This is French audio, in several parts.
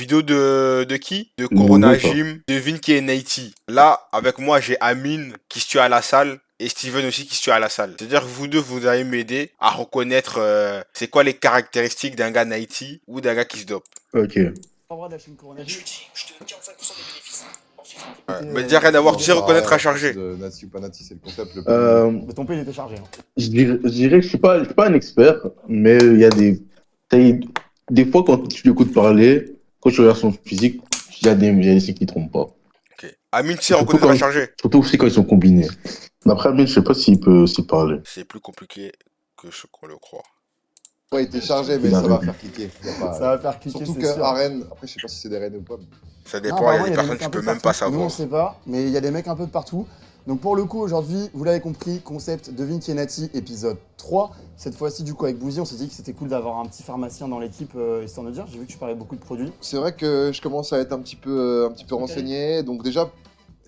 vidéo de qui? De Non, Corona pas. Gym, de Vinky et Nighty. Là, avec moi, j'ai Amine qui se tue à la salle et Steven aussi qui se tue à la salle. C'est-à-dire que vous deux, vous allez m'aider à reconnaître c'est quoi les caractéristiques d'un gars Nighty ou d'un gars qui se dope. Ok. Pas le droit d'acheter une Corona Gym. Je te donne 45% des bénéfices. Ensuite, Ouais. C'était, Mais déjà rien à voir, tu sais idée. reconnaître à Après, charger. c'est de Nati ou pas Nati, c'est le concept le plus. Mais ton pile était chargé. Hein. Je dirais que je suis pas un expert, mais il y a des fois quand tu l'écoutes parler, quand tu regardes son physique, il y a des signes qui ne trompent pas. Ok. Amine, tu sais Surtout reconnaître à quand, charger. surtout aussi quand ils sont combinés. Mais après, Amine, je sais pas s'il peut aussi parler. C'est plus compliqué que ce qu'on le croit. Ouais, il était chargé, mais Il a ça va raison. faire cliquer. Y a pas- Ça va faire cliquer, Surtout c'est que sûr. Arène, après, je sais pas si c'est des reines ou pas. Mais... Ça Non, dépend, il y a apparemment, des des personnes mecs que un tu peu peux même partout. pas Nous, on savoir. sait pas, mais il y a des mecs un peu de partout. Donc pour le coup, aujourd'hui, vous l'avez compris, concept de Vinky et Nati, épisode 3. Cette fois-ci, du coup, avec Bouzy, on s'est dit que c'était cool d'avoir un petit pharmacien dans l'équipe, histoire de dire. J'ai vu que tu parlais beaucoup de produits. C'est vrai que je commence à être un petit peu renseigné. Donc déjà,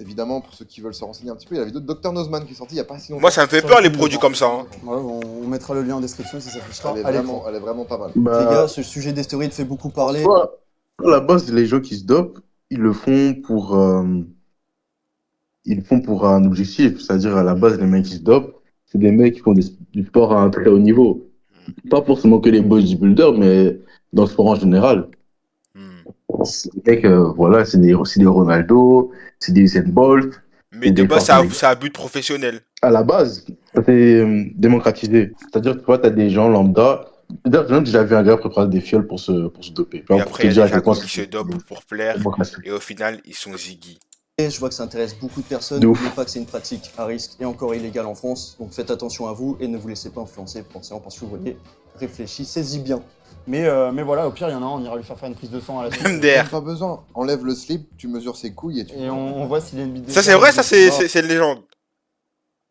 évidemment, pour ceux qui veulent se renseigner un petit peu, il y a la vidéo de Dr Nozman qui est sortie il y a pas si longtemps. Moi, ça me fait peur les produits comme ça. Hein. Ouais, on mettra le lien en description si ça affichera. Elle est vraiment pas mal. Les Bah, gars, ce sujet des stéroïdes fait beaucoup parler. à la base, les gens qui se dopent, ils le font pour un objectif. C'est-à-dire, à la base, les mecs qui se dopent, c'est des mecs qui font du sport à un très haut niveau. Pas forcément que les bodybuilders, mais dans le sport en général. Hmm. C'est des mecs, voilà, c'est des Ronaldo, c'est des Usain Bolt. Mais de base, c'est un but professionnel. À la base, ça s'est démocratisé. C'est-à-dire que tu as des gens lambda. D'ailleurs, j'ai même déjà vu un gars préparer des fioles pour se doper. Et Pour après, te il y dire a à des quel point gens qui se dopent pour plaire. Et au final, ils sont ziggy. Et je vois que ça intéresse beaucoup de personnes. De ouf. N'oubliez pas que c'est une pratique à risque et encore illégale en France. Donc faites attention à vous et ne vous laissez pas influencer forcément parce que vous voyez. Réfléchissez-y bien. Mais voilà, au pire, il y en a un, on ira lui faire une prise de sang à la suite. MDR. Pas besoin. Enlève le slip, tu mesures ses couilles et tu. Et on voit s'il y a une bite. Ça, c'est vrai, ça, c'est une légende.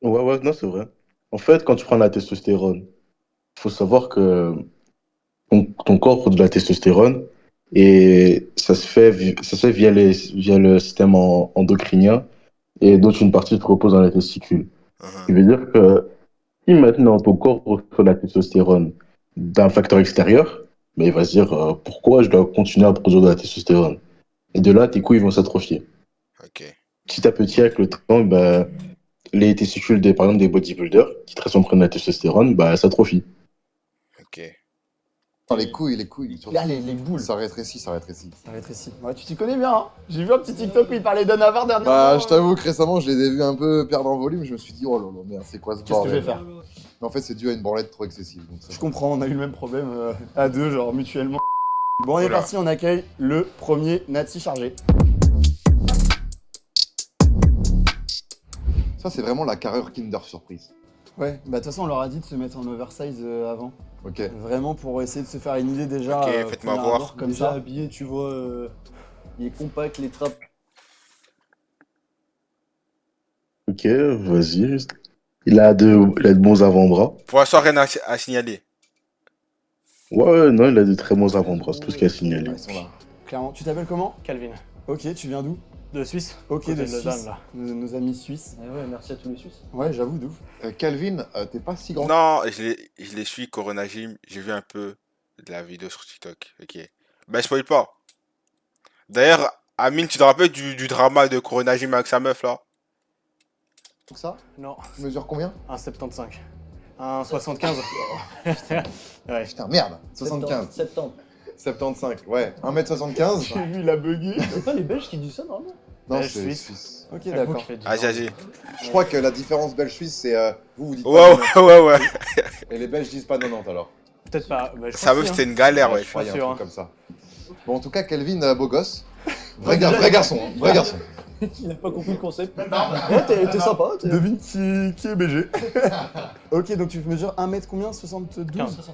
Ouais, non, c'est vrai. En fait, quand tu prends la testostérone, il faut savoir que ton corps produit de la testostérone et ça se fait via le système endocrinien et d'autres une partie se repose dans les testicules. Ce qui veut dire que si maintenant ton corps reçoit de la testostérone d'un facteur extérieur, mais il va se dire pourquoi je dois continuer à produire de la testostérone. Et de là, tes couilles vont s'atrophier. Ok. Petit à petit, avec le temps, bah, les testicules par exemple des bodybuilders qui très souvent prennent la testostérone, bah, s'atrophient. Ok. Les couilles. surtout. Là, les boules. Ça rétrécit. Ça rétrécit. Ouais, tu t'y connais bien, hein. J'ai vu un petit TikTok où il parlait d'un Navarre dernièrement. Bah, je t'avoue que récemment, je les ai vus un peu perdre en volume. Je me suis dit, oh là là, merde, c'est quoi ce Qu'est-ce que je bordel vais faire? Mais en fait, c'est dû à une branlette trop excessive. Donc ça... Je comprends, on a eu le même problème à deux, genre mutuellement. Bon, on est Voilà. parti, on accueille le premier Nati chargé. Ça, c'est vraiment la carrure Kinder Surprise. Ouais, bah de toute façon, on leur a dit de se mettre en oversize avant. Ok. Vraiment pour essayer de se faire une idée déjà. Ok, faites-moi premier voir. abord, comme Déjà ça. habillé, tu vois, il est compact, les trappes. Ok, vas-y. Il a de bons avant-bras. Pour l'instant, rien à signaler. Ouais, non, il a de très bons avant-bras, c'est tout ce qu'il a signalé. Ils sont là. Clairement. Tu t'appelles comment? Calvin, Ok, tu viens d'où? de Suisse. Ok, Côté de de Lausanne, Suisse. là. Nos amis suisses. Ouais, merci à tous les Suisses. Ouais, j'avoue, d'ouf. Calvin, t'es pas si grand. Non, je les suis, Corona Gym. J'ai vu un peu de la vidéo sur TikTok. Ok. Ben, spoil pas. D'ailleurs, Amine, tu te rappelles du drama de Corona Gym avec sa meuf, là? Pour ça Non, Tu mesures combien 1,75. 1,75. Ouais. Putain, merde 75. 70. 75, ouais. 1m75. J'ai vu, il a bugué. C'est pas les Belges qui disent ça, normalement? Non, Belge, c'est Suisse. suisse. Ok, J'avoue d'accord. qu'il fait du Vas-y, temps. vas-y. Je crois que la différence belge-suisse, c'est vous dites Ouais, pas ouais, ouais. 90. Et les Belges disent pas 90 alors. Peut-être pas. Bah, je Sa crois meuf, que si, c'était une galère, Ouais, ouais. je crois qu'il y a un sûr, truc hein. comme ça. Bon, en tout cas, Kelvin, beau gosse. Vrai garçon, hein, vrai garçon. Il n'a pas compris le concept. Ouais, t'es sympa. Devine qui est BG. Ok, donc tu mesures 1 mètre combien? 72?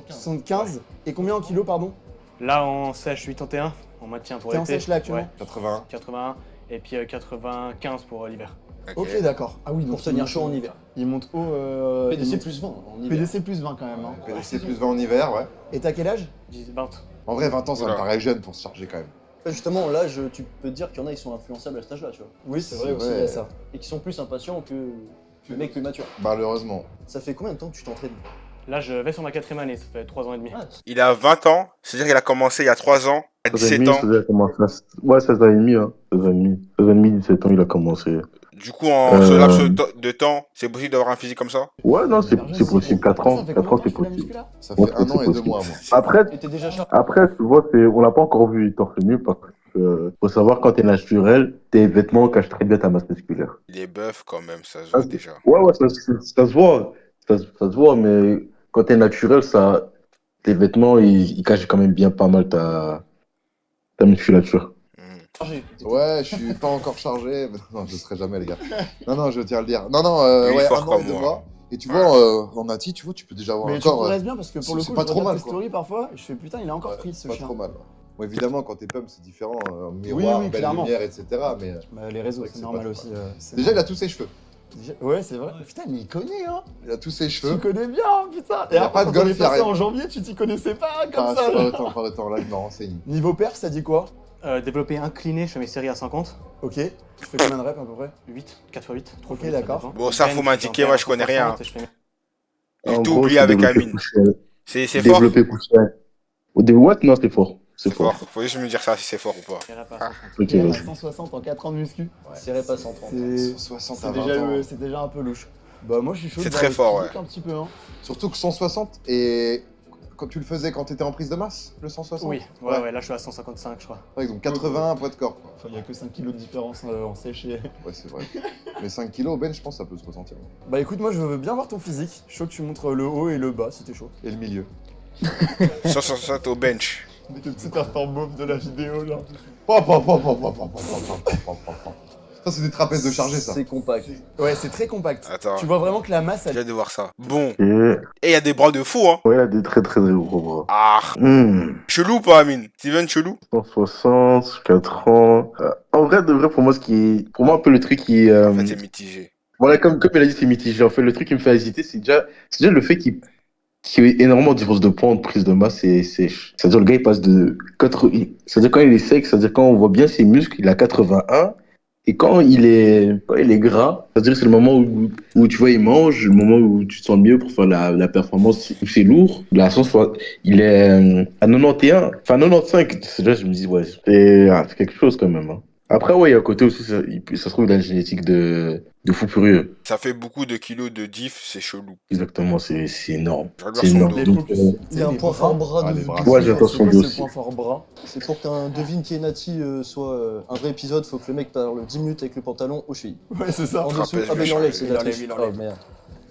75. Et combien en kilos, pardon? Là, on sèche 81. On maintient pour T'es l'été. en sèche là actuellement? Ouais, 81. 81. Et puis 95 pour l'hiver. Ok, d'accord. Ah oui, donc Pour tenir chaud en hiver. Il monte haut. il PDC monte- plus 20 en hiver. PDC plus 20 quand même. Hein. PDC plus 20 en hiver, ouais. Et t'as quel âge? 20. En vrai, 20 ans, ça me Oula. paraît jeune pour se charger quand même. Justement, là, tu peux te dire qu'il y en a, ils sont influençables à cet âge-là, tu vois. Oui, c'est C'est vrai aussi, vrai. il y a ça. Et qui sont plus impatients que le mec plus mature. Malheureusement. Ça fait combien de temps que tu t'entraînes? Là, je vais sur ma 4e année, ça fait 3 ans et demi. Ah, Il a 20 ans, c'est-à-dire qu'il a commencé il y a 3 ans, à 16 ans et 17 demi, ans. c'est-à-dire commencé ouais, 16 ans et demi, hein. 16 ans et demi. 16 ans et demi, 17 ans, il a commencé. Du coup, en ce laps Euh, de temps, c'est possible d'avoir un physique comme ça? Ouais, non, c'est Hyper jeune, possible. 4 Ça ans, fait 4 combien ans, de temps c'est que tu fais la possible. muscu là? Ça Ouais, fait un c'est an et 2 possible. mois, moi. Après, et t'es déjà chargé. tu vois, on l'a pas encore vu torse nu parce que faut savoir quand t'es naturel, tes vêtements cachent très bien ta masse musculaire. Il est bœuf quand même, ça se Ça voit se- déjà. Ouais, ouais, ça se voit. Ça se voit, mais quand t'es naturel, tes vêtements, ils cachent quand même bien pas mal ta musculature. Hmm. Chargé. Ouais, je suis pas encore chargé. Mais non, je le serai jamais, les gars. Non, je tiens à le dire. Non, Lui, ouais, fort 1 an comme et 2 moi. mois. Et tu vois, en Nati, tu vois, tu peux déjà avoir Mais un tu corps. progresses bien parce que pour le c'est coup, pas je trop regarde mal, tes quoi. stories parfois et je fais putain, il a encore pris ce pas chien. trop mal. Bon, évidemment, quand t'es pump, c'est différent. Miroir, oui, belle clairement. lumière, etc. Mais Bah, les réseaux, C'est vrai que c'est c'est normal pas aussi. c'est déjà, il a normal. tous ses cheveux. Ouais, c'est vrai. Putain, mais il connaît, hein. Il a tous ses Tu cheveux. connais bien, hein, putain. Il y a après, pas de quand on golf, est il y a passé rien. en janvier, tu t'y connaissais pas comme Pas ça. genre. pas autant. Là, je me renseigne. Niveau perf, ça dit quoi? Développé incliné, je fais mes séries à 50. Ok. Tu fais combien de reps à peu près? 8, 4 x 8. Ok, d'accord. Bon, ça, faut m'indiquer, moi, je connais rien. Il En t'a gros, oublié c'est avec développer Amine. couché. C'est fort? Développer couché. Au début, what? Non, c'est fort. C'est C'est fort. fort. Faut juste me dire ça si c'est fort ou pas. Ok, Ok, à vas-y. 160 en 4 ans de muscu. Serré pas 130. C'est 160 à 20 ans. c'est déjà un peu louche. Bah, moi, je suis chaud. C'est de très voir le fort, physique un petit peu, hein. Surtout que 160, et quand tu le faisais quand t'étais en prise de masse, le 160? Oui, ouais, là je suis à 155, je crois. Ouais, donc 80 poids de corps, quoi. Enfin, il y a que 5 kilos de différence en séché. Ouais, c'est vrai. Mais 5 kilos au bench, je pense que ça peut se ressentir. Bah, écoute, moi, je veux bien voir ton physique. Je suis chaud que tu montres le haut et le bas, si t'es chaud. Et le milieu. 160 au bench. Avec le petit instant mauve de la vidéo, là. Ça, c'est des trapèzes de charger, ça. C'est compact. Ouais, c'est très compact. Attends, Tu vois vraiment que la masse, elle... j'ai hâte de voir ça. Bon. Ok. Et il y a des bras de fou, hein. Ouais, il a des très très gros bras. Ah. Chelou ou pas, Amine? Steven, chelou? 160, 4 ans. En vrai, de vrai, pour moi, pour moi, un peu le truc qui. En fait, c'est mitigé. Voilà, comme il a dit, c'est mitigé. En fait, le truc qui me fait hésiter, c'est déjà le fait qu'il y ait énormément de différence de poids entre prise de masse et sèche. C'est-à-dire, le gars, il passe de. C'est-à-dire, quand il est sec, c'est-à-dire, quand on voit bien ses muscles, il a 81. Et quand il est gras, c'est-à-dire c'est le moment où tu vois, il mange, le moment où tu te sens mieux pour faire la performance, où c'est lourd. La il est à 91, enfin 95. Là, je me dis, ouais, c'est quelque chose quand même. Hein. Après, ouais, il y a un côté aussi, ça se trouve dans la génétique de fou furieux. Ça fait beaucoup de kilos de diff, c'est chelou. Exactement, c'est énorme. Je regarde C'est son énorme. dos. Les Donc, focus. Il y a un Les point bras. fort bras Ah, de les bras. Ouais, j'attends son C'est dos quoi ce aussi. point fort bras? C'est pour qu'un Devin Kienati soit un vrai épisode, faut que le mec parle 10 minutes avec le pantalon aux chevilles. Ouais, c'est ça. En dessous, Trapèze, ah ben je il enlève, vais c'est de la changer. triche. Il enlève. Oh merde.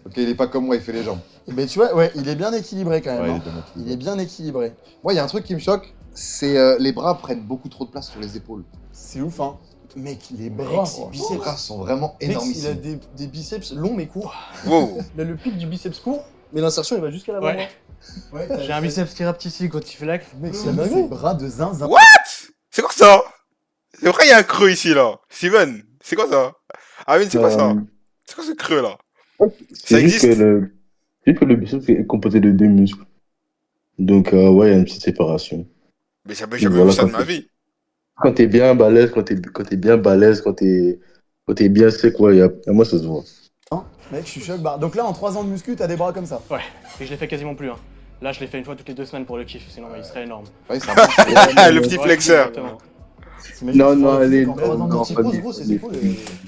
Ok, il est pas comme moi, il fait les jambes. Mais tu vois, ouais, il est bien équilibré quand même. Ouais, hein. il est bien équilibré. Il est bien équilibré. Moi, il y a un truc qui me choque, c'est les bras prennent beaucoup trop de place sur les épaules. C'est ouf, hein. Mec, les Mec, bras. c'est oh. Les biceps. bras sont vraiment Mec, il a énormissimes. des biceps longs mais courts. Wow. Il a le pic du biceps court, mais l'insertion il va jusqu'à l'avant. Ouais. Ouais, J'ai un biceps qui rapt ici quand il fait l'acte. Mec, C'est c'est des dingue. bras de zinzin. What? C'est quoi ça? C'est vrai, il y a un creux ici, là. Steven, c'est quoi ça? Amine, c'est quoi ça? C'est quoi ce creux, là? Ça C'est juste existe? juste que le biceps est composé de 2 muscles. Donc, ouais, il y a une petite séparation. Mais j'avais jamais Voilà, vu ça de quand ma vie. Quand t'es bien balèze, quand t'es bien balèze, quand t'es bien sec, ouais, moi ça se voit. Mec, je suis choc. Bah, donc là, en 3 ans de muscu, t'as des bras comme ça. Ouais, et je l'ai fait quasiment plus. Hein. Là, je l'ai fait une fois toutes les 2 semaines pour le kiff, sinon il serait énorme. Ouais, c'est un bon. Le petit Ouais, flexeur. exactement. T'imagines, Non, tu non, vois le allez, physique en 3 ans de non, muscu. pas Pose du- gros, c'est cool.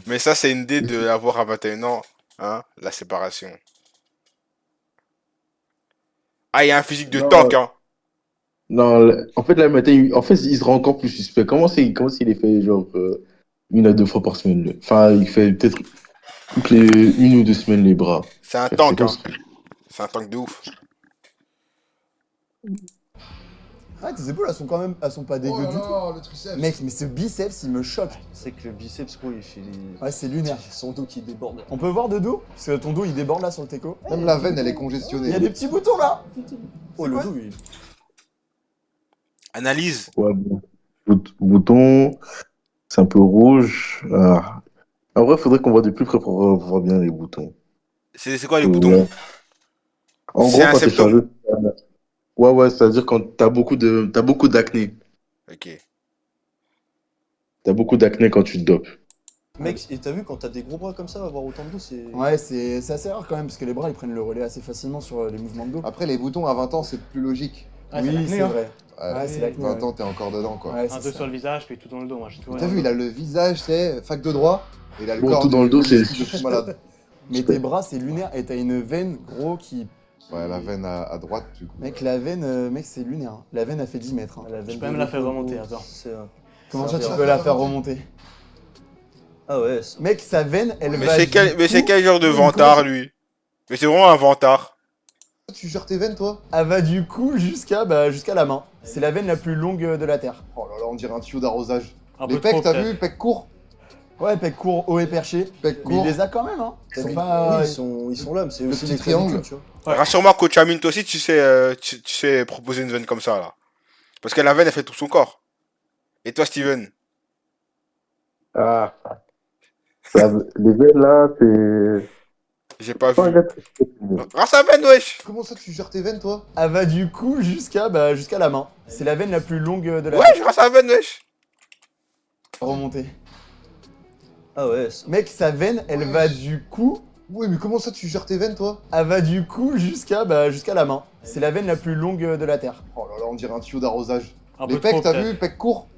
Mais ça, c'est une idée de l'avoir à 21 ans. Hein, la séparation. Ah, il y a un physique de Non, tank, hein. Non, en fait, là, matin, il se rend encore plus suspect. Comment s'il est fait, genre, 1 à 2 fois par semaine Enfin, il fait peut-être toutes les 1 ou 2 semaines les bras. C'est un C'est tank, comme hein. ça. C'est un tank de ouf. Ah, tes épaules, elles sont quand même. Elles sont pas dégueu du tout. le triceps. Mec, mais ce biceps, il me choque. C'est que le biceps gros il fait Ouais, c'est lunaire. son dos qui déborde. On peut voir de dos? Parce que ton dos, il déborde là sur le teco. Même la veine, elle est Il y a congestionnée. des petits boutons là. Oh C'est le quoi dos il... Analyse. Ouais, bon. Bouton, c'est un peu rouge. Ah. En vrai, il faudrait qu'on voit de plus près pour voir bien les boutons. C'est quoi les Ouais. boutons? En C'est gros, un quand t'es symptôme. chargé, ouais, c'est-à-dire quand t'as beaucoup d'acné. Ok. T'as beaucoup d'acné quand tu te dopes. Mec, et t'as vu quand t'as des gros bras comme ça, avoir autant de dos, c'est. Ouais, c'est assez rare quand même, parce que les bras ils prennent le relais assez facilement sur les mouvements de dos. Après, les boutons à 20 ans, c'est plus logique. Ouais, c'est oui, l'acné, c'est hein. vrai. Ouais, c'est l'acné. 20 ouais. ans, t'es encore dedans, quoi. Ouais, Un c'est peu ça. sur le visage, puis tout dans le dos. Moi, j'ai tout. T'as vu, il a le visage, c'est fac de droit, et il a le Bon, corps tout dans le dos, c'est- de fou malade. Mais tes bras c'est lunaire et t'as une veine gros qui. Ouais, la veine à droite, du coup. Mec, la veine, mec, c'est lunaire. hein. La veine a fait 10 mètres. hein. Je peux même la faire remonter, attends. Comment ça, ça, tu c'est peux un- la faire remonter? Ah ouais, Mec, sa veine, elle Mais va. c'est quel, du mais c'est cou- quel genre de Oui, comment vantard, ça- lui? Mais c'est vraiment un vantard. Tu gères tes veines, toi? Elle va du cou jusqu'à jusqu'à la main. C'est la veine la plus longue de la Terre. Oh là là, on dirait un tuyau d'arrosage. Un Les peu trop, pecs, t'as peut-être. vu? Pecs courts? Ouais, pec court, haut et perché. Pecs Mais il courts. les a quand même, hein. Ils sont Oui, pas. ils sont là, mais c'est Le aussi petit les triangle. clavicules, tu vois. Ouais. Rassure-moi, coach Amine, toi aussi, tu sais proposer une veine comme ça, là. Parce que la veine, elle fait tout son corps. Et toi, Steven? Ah. Les veines là, c'est. J'ai pas Pas un vu. gars- Grâce à veine, wesh! Comment ça, tu gères tes veines, toi? Elle va du cou jusqu'à jusqu'à la main. C'est la veine la plus longue de la Wesh, grâce à veine, wesh! Terre. Remontée. Ah ouais, Mec, sa veine, elle va du cou. Oui, mais comment ça, tu gères tes veines, toi? Elle va du cou jusqu'à la main. C'est la veine la plus longue de la Terre. Oh là là, on dirait un tuyau d'arrosage. Un Les peu trop, pecs, t'as peut-être. vu? Pecs courts?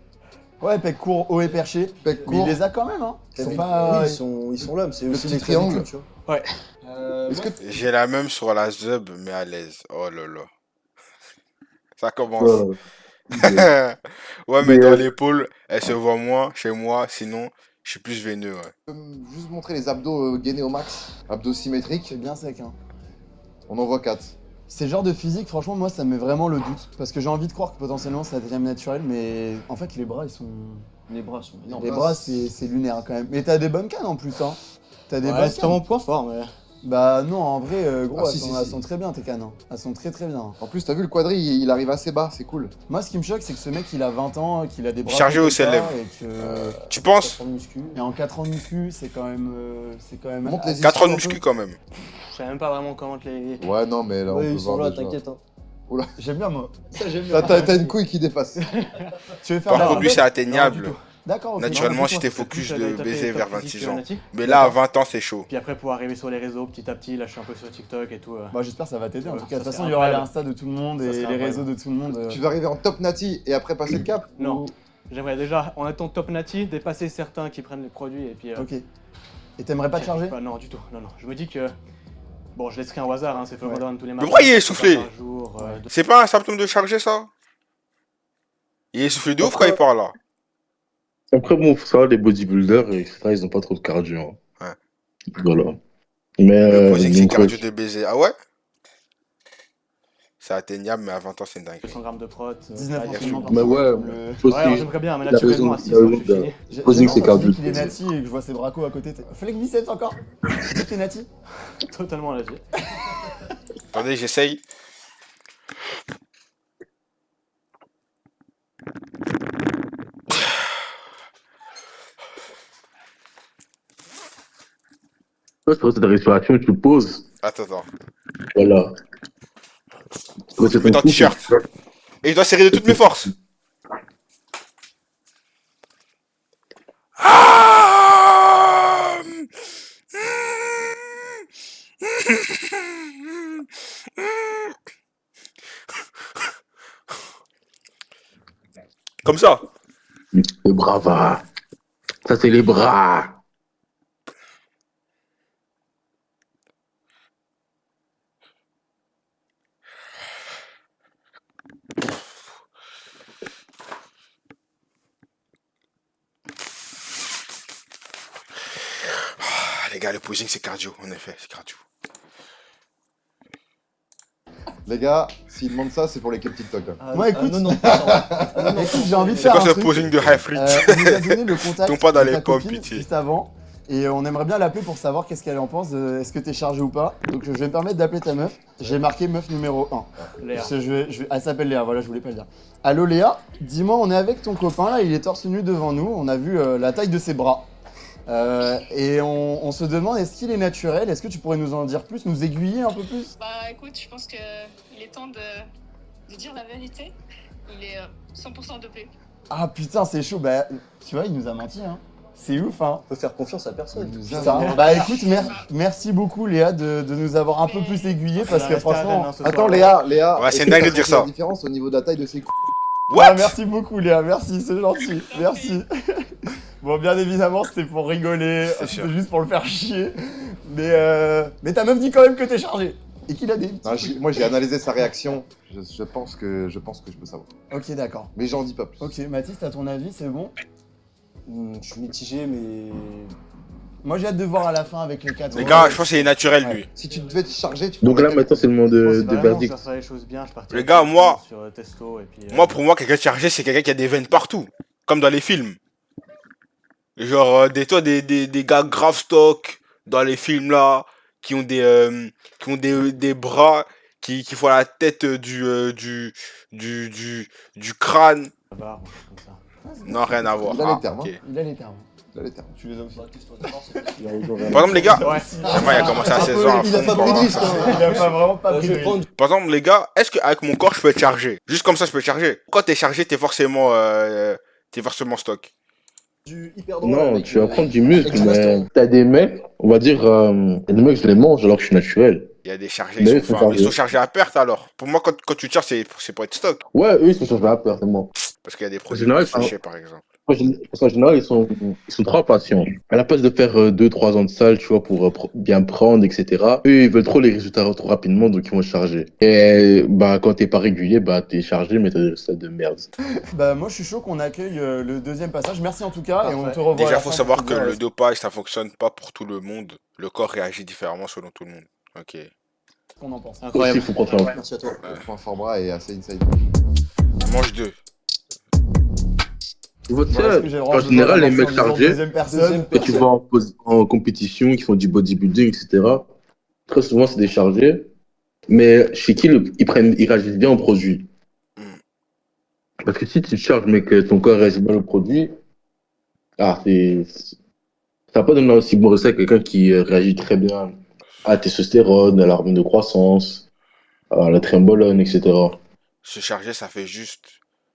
Ouais, pec court, haut et perché. Pecs Mais il courts. les a quand même, hein. Ils sont Oui, pas. ils sont là, mais c'est Le aussi petit les triangle. clavicules, tu vois. Est-ce que J'ai la même sur la zub, mais à l'aise. Oh là là. Ça commence. Ouais. Ouais, mais Mais, dans l'épaule, elle se voit moins chez moi, sinon, je suis plus veineux, ouais. tu peux me juste montrer les abdos gainés au max? Abdos symétriques? C'est bien sec, hein. On en voit 4. Ces genres de physique, franchement, moi, ça me met vraiment le doute. Parce que j'ai envie de croire que potentiellement ça devient naturel, mais en fait, les bras, ils sont. Les bras sont énormes. Les bras, c'est lunaire quand même. Mais t'as des bonnes cannes en plus, hein. T'as des Ouais, bonnes c'est pas cannes. mon point fort, mais. Bah non, en vrai, gros, Ah, elles, si, sont, si, elles si. sont très bien tes cannes. hein. Elles sont très très bien. hein. En plus, t'as vu le quadri, il arrive assez bas, c'est cool. Moi, ce qui me choque, c'est que ce mec, il a 20 ans, qu'il a des bras Chargé comme au ça, célèbre. et que. Tu penses? Sans muscu. Et en 4 ans de muscu, c'est quand même. Monte les 4 ans de un muscu peu. quand même. Je sais même pas vraiment comment te les. Ouais, non, mais là, on Ouais, peut ils sont voir là, déjà. t'inquiète. Hein. J'aime bien, moi. Ça, j'aime T'as une couille qui dépasse. Tu veux faire Par la contre, lui, c'est Non, atteignable. du tout. D'accord, ok. Naturellement, Non, si du t'es tout, focus c'est de plus, baiser top vers physique 26 ans. Nati. Mais là, à 20 ans, c'est chaud. Puis après, pour arriver sur les réseaux petit à petit, là, je suis un peu sur TikTok et tout. Bah, j'espère que ça va t'aider en Ouais, tout cas. De ça toute façon, serait il y aura incroyable. l'Insta de tout le monde Ça et serait les incroyable. réseaux de tout le monde. Tu vas arriver en top nati et après passer le cap? Non. Ou- J'aimerais déjà, en étant top nati, dépasser certains qui prennent les produits et puis. Ok. Et t'aimerais pas te charger? Non, du tout. Non, non. Je me dis que. Bon, je laisserai un au hasard, hein, c'est Full Ouais. Run tous les matins. pourquoi il est 4 essoufflé par jour, C'est pas un symptôme de charger, ça? Il est essoufflé de ouf quand il parle, là. Après, bon, faut savoir, les bodybuilders, etc., ils ont pas trop de cardio. hein. Ouais. Voilà. Mais. Le posing, c'est donc, cardio de baiser. Ah ouais? C'est atteignable, mais à 20 ans, c'est une dinguerie. 200 grammes de prot. 19 il y a entraînements par Mais semaine, ouais, comme le- faut Ouais, alors aussi- j'aimerais bien, mais il a naturellement, à raison, 6 il a ans, je raison suis de- fini. Posing, c'est J'adore quand tu cardio. dis qu'il est nati et que je vois ses bracos à côté. Fais les biceps encore. Tu dis que t'es nati? Totalement à l'âge. Attendez, j'essaye. Toi, c'est cette respiration, tu poses. Attends. Voilà. Je mets ton t-shirt. Et je dois serrer de toutes mes forces. Ah! Comme ça. Le bras va. Ça, c'est les bras. Ah, les gars, le posing, c'est cardio, en effet, c'est cardio. Les gars, s'ils demandent ça, c'est pour l'équipe TikTok. hein. Moi, écoute. non, non, Écoute, j'ai envie de C'est faire quoi un ce truc. posing de high frit? Il nous a donné le contact Tombe pas dans de les ta pommes, copine pitié. juste avant. Et on aimerait bien l'appeler pour savoir qu'est-ce qu'elle en pense. Est-ce que t'es chargé ou pas? Donc je vais me permettre d'appeler ta meuf. J'ai marqué meuf numéro 1. Léa. Elle s'appelle Léa, voilà, je voulais pas le dire. Allô Léa, dis-moi, on est avec ton copain là, il est torse nu devant nous. On a vu la taille de ses bras. Et on se demande, est-ce qu'il est naturel? Est-ce que tu pourrais nous en dire plus, nous aiguiller un peu plus? Bah écoute, je pense qu'il est temps de dire la vérité. Il est 100% dopé. Ah putain, c'est chaud. Bah, tu vois, il nous a menti. Hein. C'est ouf, hein. On peut faire confiance à personne. Putain. Bah écoute, merci beaucoup Léa de nous avoir un peu plus aiguillés parce que franchement... Attends, Léa, Ouais, c'est est-ce que dingue t'as de dire senti ça. la différence au niveau de la taille de ses coups. Ah, merci beaucoup Léa, merci, c'est gentil, merci. Bon, bien évidemment, c'était pour rigoler, C'est c'était sûr. juste pour le faire chier. Mais ta meuf dit quand même que t'es chargé. Et qu'il a des petits Non, trucs. moi, j'ai analysé sa réaction. Je pense que je peux savoir. Ok, d'accord. Mais j'en dis pas plus. Ok, Mathis, à ton avis, c'est bon? Je suis mitigé, mais. Moi, j'ai hâte de voir à la fin avec les 4. Les gars, je pense qu'il est naturel, Ouais. lui. Si tu devais te charger, tu Donc là, prendrais maintenant, c'est le moment de verdict. Faire ça les choses bien, je partirais Les gars, moi- sur testo et puis. Moi, pour moi, quelqu'un de chargé, c'est quelqu'un qui a des veines partout. Comme dans les films. Genre, des gars grave stock dans les films là, qui ont des bras, qui font la tête du crâne. Barre, ou quelque chose comme ça. Non, rien à voir. Il a les termes, ok. Il a les termes. Il a les termes. Tu les as aussi. Par exemple, les gars, Ouais. moi, il a commencé à 16 ans. à Il a fond, pas quoi, pris de hein, risque, ça, hein. c'est- Il a pas vraiment pas pris Je de vais prendre. Par exemple, les gars, est-ce qu'avec mon corps, je peux être chargé? Juste comme ça, je peux être chargé. Quand t'es chargé, t'es forcément stock. Du hyper droit. Non, avec, tu vas prendre du avec muscle, du mais baston. t'as des mecs, on va dire, t'as des mecs, je les mange alors que je suis naturel. Il y a des chargés, Mais ils eux, sont, ils sont enfin, ils sont chargés. chargés à perte alors. Pour moi, quand tu charges, c'est pour être stock. Ouais, eux, ils sont chargés à perte, c'est bon. Parce qu'il y a des produits général, pour sécher, par exemple. Parce qu'en général, ils sont trop patients. À la place de faire 2-3 ans de salle, tu vois, pour bien prendre, etc., eux, ils veulent trop les résultats trop rapidement, donc ils vont se charger. Et bah, quand t'es pas régulier, bah, t'es chargé, mais t'as des résultats de merde. Bah, moi, je suis chaud qu'on accueille le deuxième passage. Merci en tout cas, et on Parfait. te revoit. à Déjà, la faut fin savoir pour que te dire, le dopage, ça fonctionne pas pour tout le monde. Le corps réagit différemment selon tout le monde. Ok. ce qu'on en pense. Aussi, Incroyable. il faut prendre ça. Merci à toi. Le point fort bras est assez inside. Mange deux. Tu vois, tu sais, Est-ce que j'ai le droit en de général, les lancer en mecs disant chargés, deuxième personne. quand tu vas en compétition, qui font du bodybuilding, etc., très souvent, c'est des chargés. Mais chez qui ils réagissent bien au produit. Parce que si tu te charges, mais que ton corps réagit bien au produit, ça va pas donner un aussi bon résultat que quelqu'un qui réagit très bien à la testostérone, à l'hormone de croissance, à la trembolone, etc. Se charger, ça fait juste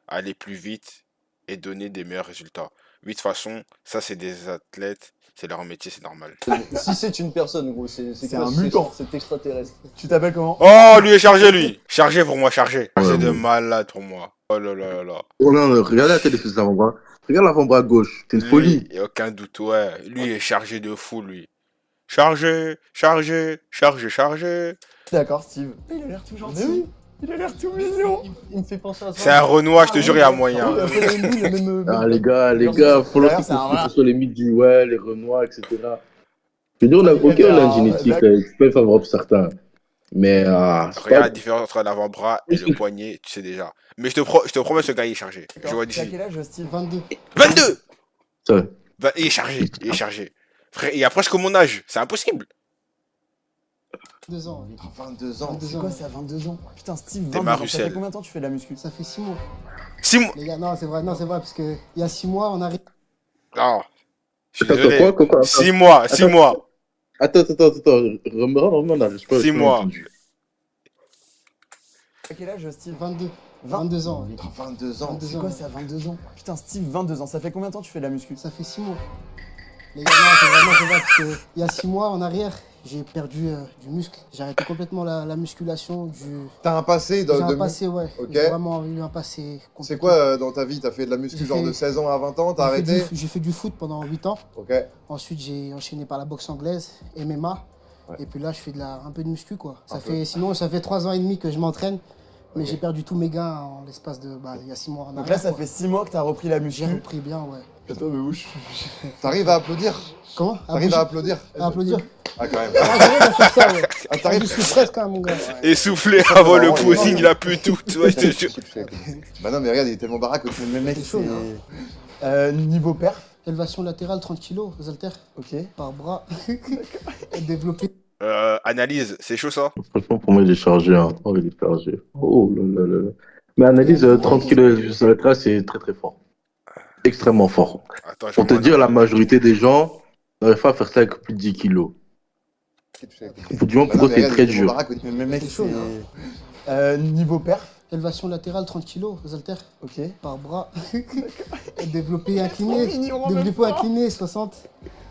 aller plus vite et donner des meilleurs résultats. Oui, de toute façon, ça, c'est des athlètes. C'est leur métier, c'est normal. Si c'est une personne, gros, c'est C'est quoi, un mutant. C'est extraterrestre. Tu t'appelles comment? Oh, lui est chargé, lui. Chargé pour moi, chargé. Ouais, C'est de ouais. malade pour moi. Oh là là là là. Oh non, regardez la tête de cet avant-bras. Regarde l'avant-bras gauche, c'est une folie. Il n'y a aucun doute, ouais. Lui il est chargé de fou, lui. Chargé, chargé, chargé, chargé. D'accord, Steve. Il a l'air tout gentil. Mais oui. Il a l'air tout mignon. Il me fait penser à ça. C'est un Renoir, je te jure, il y a moyen. Il a fait la même- il a même- Ah, les gars, faut D'ailleurs, lancer c'est un vrai. sur les mythes du ouais, les Renois, etc. Je veux dire, on a une génétique, tu peux être favorable pour certains. Mais, c'est Regarde pas... la différence entre l'avant-bras et le poignet, tu sais déjà. Mais je te promets, ce gars, il est chargé. Je vois Tu as d'ici. quel âge, Steve? 22. 22 Ça, Il est chargé, il est chargé. Frère, il a presque mon âge, c'est impossible. 2 ans. oui. 22 ans. 22 C'est ans. quoi ça, 22 ans? Putain, Steve, T'es 22 ans. Ça Marucel. fait combien de temps tu fais de la muscu? Ça fait 6 mois. 6 mois. Les gars, non, c'est vrai, parce que il y a 6 mois, on arrive. Non. Je suis Attends, désolé. quoi 6 mois, 6 Attends. mois. Attends. Remets mon âge. 6 mois. Tu as quel âge, Steve? 22. 22 ans. oui. 22 ans. 22 C'est ans. quoi ça, 22 ans? Putain, Steve, 22 ans. Ça fait combien de temps tu fais de la muscu? Ça fait 6 mois. Les gars, non, c'est vrai, parce que il y a 6 mois en arrière, j'ai perdu du muscle. J'ai arrêté complètement la musculation. T'as un passé J'ai un de passé, ouais. Ok. J'ai vraiment eu un passé C'est compliqué. quoi dans ta vie? T'as fait de la muscu J'ai genre fait- de 16 ans à 20 ans? T'as J'ai fait arrêté? J'ai fait du foot pendant 8 ans. Ok. Ensuite, j'ai enchaîné par la boxe anglaise, MMA. Ouais. Et puis là, je fais un peu de muscu, quoi. Un Ça fait 3 ans et demi que je m'entraîne. Mais Ok. j'ai perdu tous mes gains en l'espace de, il y a 6 mois en Donc arrière. là, ça quoi. fait 6 mois que t'as repris la muscu. J'ai repris bien, ouais. Attends, mais où je... T'arrives à applaudir? Comment T'arrives à applaudir? à applaudir. Ah, quand même. Ah, j'arrive à faire ça, ouais. Ah, t'arrives? Je suis presque, hein, mon gars. Essoufflé avant le posing, il a plus tout. Tu vois, je te jure. Bah non, mais regarde, il est tellement baraque aussi. Mais mec, C'est chaud, c'est... Niveau perf, Élévation latérale, 30 kg, aux haltères, ok. par bras. Et développé. Analyse, c'est chaud ça? Franchement, pour moi, il est chargé. Hein. Oh, il est chargé. Oh là là. Mais analyse, 30 kg sur la trace, c'est très très fort. Extrêmement fort. Attends, je Pour te regarde. dire, la majorité des gens n'arrivent pas à faire ça avec plus de 10 kilos. Du moment Bah non, pour eux, mais c'est regarde, très il est tellement dur. baraque aussi. Mais mec, C'est chaud, c'est... Niveau perf, Élévation latérale 30 kg aux haltères Ok. par bras. Développé Trop incliné. mignon, en même Développé temps. incliné 60.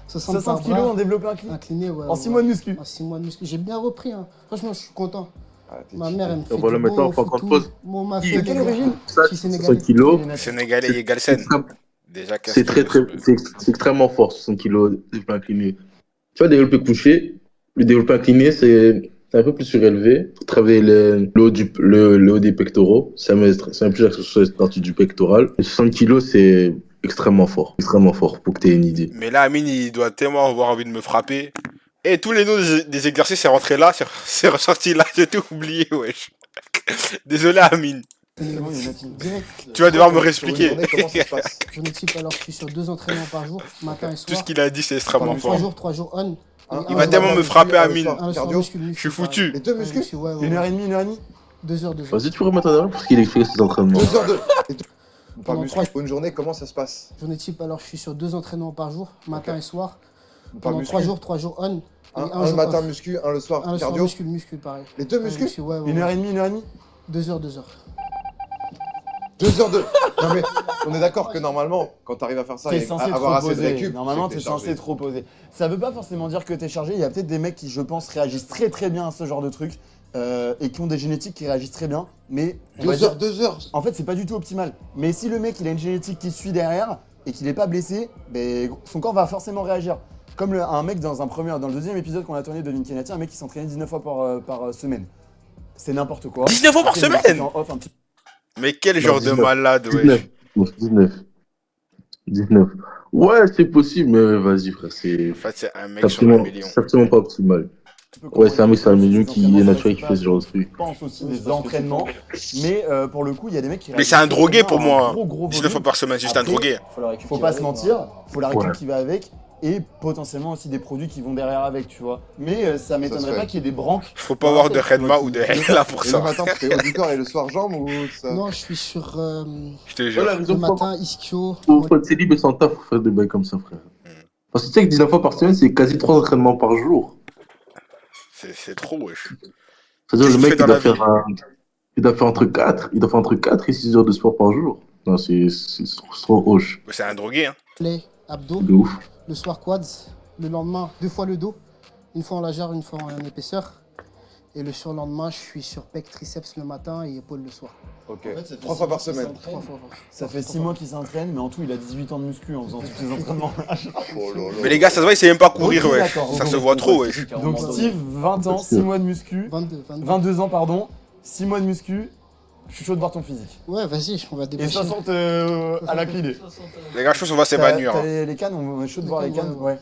60 par 60 kilos bras. en développé incliné. Incliné, ouais. En 6 mois de muscu. En 6 mois de muscu. J'ai bien repris. Hein. Franchement, je suis content. Ah, t'es Ma cheaté. mère, elle me fait Voilà, du maintenant, bon, on fait on fait encore tout. pause. Moi, ma De fille, quelle elle est origine? Je suis 60 sénégalais. kilos. Sénégalais et C'est Galsen. extrême- Déjà 15 c'est très, kilos. très, c'est extrêmement fort, 60 kilos développé incliné. Tu vois, développé couché, le développé incliné, c'est un peu plus surélevé. Faut travailler le haut des pectoraux. Ça met plus l'accent sur cette partie du pectoral. Et 60 kilos, c'est extrêmement fort. Extrêmement fort, pour que tu aies une idée. Mais là, Amine, il doit tellement avoir envie de me frapper. Et tous les noms des exercices, c'est rentré là, c'est ressorti là, j'ai tout oublié, wesh. Désolé, Amine. C'est bon, il y en a qui- Direct. Tu vas devoir me Sur une réexpliquer. journée, comment ça se passe? Journée type, alors je suis sur 2 entraînements par jour, matin et Tout ce soir. qu'il a dit, c'est extrêmement 3 fort. jours, 3 jours on. Il va tellement me frapper, Amine. Un le soir, Cardio. muscu, muscu, Je suis pareil. foutu. Les deux muscles? Ouais, 1h30, 1h30. 2 heures, 2 heures. Vas-y, tu peux remettre en avant pour qu'il explique ses entraînements. 2 heures de. Et deux- On parle Pendant muscu. 3 Pour une journée, comment ça se passe? journées type, alors je suis sur 2 entraînements par jour, matin Ok. et soir. On parle Pendant muscu. 3 jours on. Un et le jour matin off. muscu, un le soir Un le soir, cardio. muscu, pareil. Les deux muscles? Ouais, ouais. 1h30, 1h30. 2 heures, 2 heures. 2 heures de. Non mais on est d'accord que normalement, quand t'arrives à faire ça, T'es et censé te avoir assez de reposer. récup, Normalement, c'est t'es que chargé. censé te reposer. Ça veut pas forcément dire que t'es chargé. Il y a peut-être des mecs qui, je pense, réagissent très très bien à ce genre de truc et qui ont des génétiques qui réagissent très bien. Mais on va 2 dire, heures, 2 heures. en fait, c'est pas du tout optimal. Mais si le mec il a une génétique qui suit derrière et qu'il est pas blessé, ben, son corps va forcément réagir. Comme un mec dans le deuxième épisode qu'on a tourné de Vincenati, un mec qui s'entraînait 19 fois par semaine. C'est n'importe quoi. 19 fois par Après, le mec, semaine? il est en off un petit- Mais quel genre de 19. malade, 19. wesh. 19. 19. Ouais, c'est possible, mais vas-y, frère, c'est En fait, c'est un mec sur un million. absolument pas optimal. peu comment Ouais, c'est un mec sur un million qui est entraînements, naturel, ça qui fait ce genre de passe, truc. Je pense aussi des entraînements, mais pour le coup, il y a des mecs qui Mais c'est un réalisent drogué pour vraiment un moi. gros 19 volume. fois par semaine, juste un Après, drogué. Faut la récup Faut qui pas va se avec, mentir, faut la récup Ouais. qui va avec et potentiellement aussi des produits qui vont derrière avec, tu vois. Mais ça se m'étonnerait fait. pas qu'il y ait des branques. Faut pas avoir de Redma ou de Hella pour Et le ça. matin, tu fais haut du corps et le soir jambes ou ça? Non, je suis sur Je te jure. Voilà, le raison pour matin, ischio. faut être célib et sans taf pour faire des bails comme ça, frère. Parce que tu sais que 19 fois par semaine, c'est quasi 3 entraînements par jour. C'est trop, wesh. C'est-à-dire, Qu'est-ce le qu'il mec, fait dans la vie il doit faire entre 4 et 6 heures de sport par jour. Non, c'est trop hoche. C'est un drogué, hein. Play, abdos. De ouf. Le soir, quads. Le lendemain, 2 fois le dos. Une fois en largeur, une fois en épaisseur. Et le surlendemain, je suis sur pec, triceps le matin et épaules le soir. Ok. En fait, ça fait 3 fois par 6 mois semaine. qu'il 3 fois. Ça fait 6 mois qu'il s'entraîne, mais en tout, il a 18 ans de muscu en faisant tous ses entraînements. Oh là là. Mais les gars, ça se voit, il sait même pas courir, Ok, wesh. d'accord, Ça ok. se voit trop, wesh. Donc Steve, 20 ans, 6 mois de muscu, 22. 22 ans, pardon, 6 mois de muscu. Je suis chaud de voir ton physique. Ouais, vas-y, on va Et déboucher. 60 à la clé. Les gars, je pense qu'on va s'évanouir. T'as hein. les cannes, on est chaud de Les voir les cannes, cannes, ouais.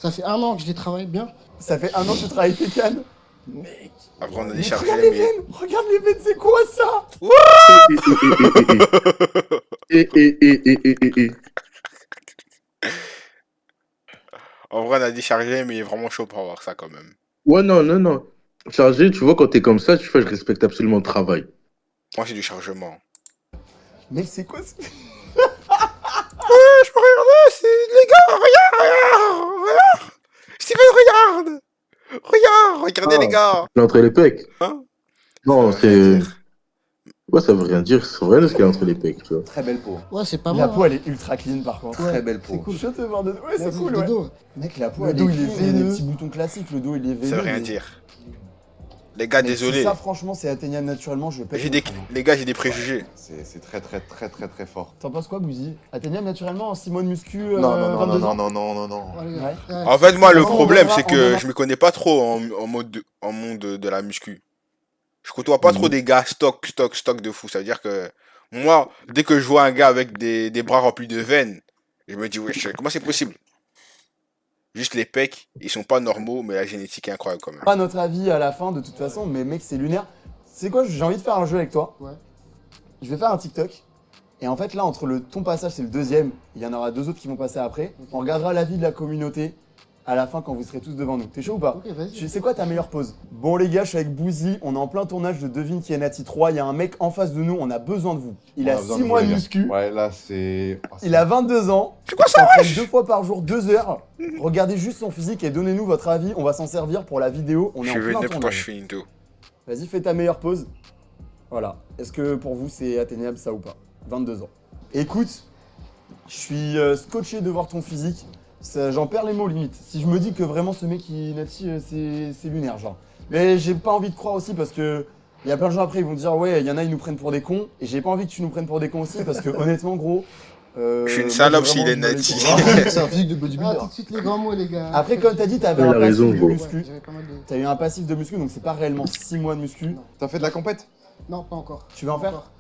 Ça fait 1 an que je les travaille bien. Ça fait 1 an que tu travailles tes cannes. Mec, Après, on a mais déchargé, regarde les mais. veines, regarde les veines, c'est quoi ça? En vrai, on a déchargé, mais il est vraiment chaud pour avoir ça quand même. Ouais, non. Chargé, tu vois, quand t'es comme ça, tu fais, je respecte absolument le travail. Moi, c'est du chargement. Mec, c'est quoi ce... Je peux regarder, c'est. Les gars, regarde. Steven, regarde. Regardez, les gars. Entre les pecs. Hein? Non, Ça veut rien c'est. dire. Ouais, ça veut rien dire. C'est vrai ce qu'il y a entre les pecs, tu vois. Très belle peau. Ouais, c'est pas La mal. peau, elle est ultra clean par contre. Très belle peau. C'est cool. Je te voir de... Ouais, c'est cool, Le ouais. dos. Mec, la peau, Le elle dos, est il est clean, il y a des veineux. petits boutons classiques, le dos, il est veineux. Ça veut rien mais- dire. Les gars, Mais désolé. Si ça, franchement, c'est atteignable naturellement, je pète. J'ai mon des... crâne. Les gars, j'ai des préjugés. C'est très fort. T'en penses quoi, Bouzy? Atteignable naturellement en 6 mois de muscu Non, 22 ans? non. Allez, Ouais. ouais. En fait, moi, le On problème, verra, c'est on que verra. je me connais pas trop en monde de la muscu. Je côtoie pas trop des gars stock de fou. Ça veut dire que moi, dès que je vois un gars avec des bras remplis de veines, je me dis, wesh, comment c'est possible? Juste les pecs, ils sont pas normaux, mais la génétique est incroyable quand même. Pas notre avis à la fin, de toute façon, mais mec, c'est lunaire. C'est quoi, j'ai envie de faire un jeu avec toi. Ouais. Je vais faire un TikTok. Et en fait, là, entre ton passage, c'est le deuxième, il y en aura 2 autres qui vont passer après. On regardera l'avis de la communauté à la fin quand vous serez tous devant nous. T'es chaud ou pas? Ok, vas-y. C'est quoi ta meilleure pose? Bon les gars, je suis avec Bouzy, on est en plein tournage de Devine qui est Nati 3, il y a un mec en face de nous, on a besoin de vous. Il a 6 mois de muscu, Ouais, là, c'est. il a 22 ans, C'est quoi il ça, s'entraîne wesh? 2 fois par jour, 2 heures. Regardez juste son physique et donnez-nous votre avis, on va s'en servir pour la vidéo, on Je est suis en plein venu pour toi, je tournage. suis Into. Vas-y, fais ta meilleure pose. Voilà. Est-ce que pour vous, c'est atteignable ça ou pas? 22 ans. Écoute, je suis scotché de voir ton physique. J'en perds les mots limite. Si je me dis que vraiment ce mec, Nati, c'est lunaire, genre. Mais j'ai pas envie de croire aussi parce que il y a plein de gens après, ils vont dire ouais, il y en a, ils nous prennent pour des cons. Et j'ai pas envie que tu nous prennes pour des cons aussi parce que honnêtement, gros. Je suis une moi, salope j'ai s'il vraiment est du mal Nati. à y croire. C'est un physique de Ah, bodybuilder. tout de suite les grands mots, les gars. Après, comme t'as dit, t'avais Il un a raison, passif de gros. muscu. J'avais pas mal de... T'as eu un passif de muscu, donc c'est pas réellement 6 mois de muscu. T'as fait de la compète? Non, pas encore. Tu veux en Pas faire? encore.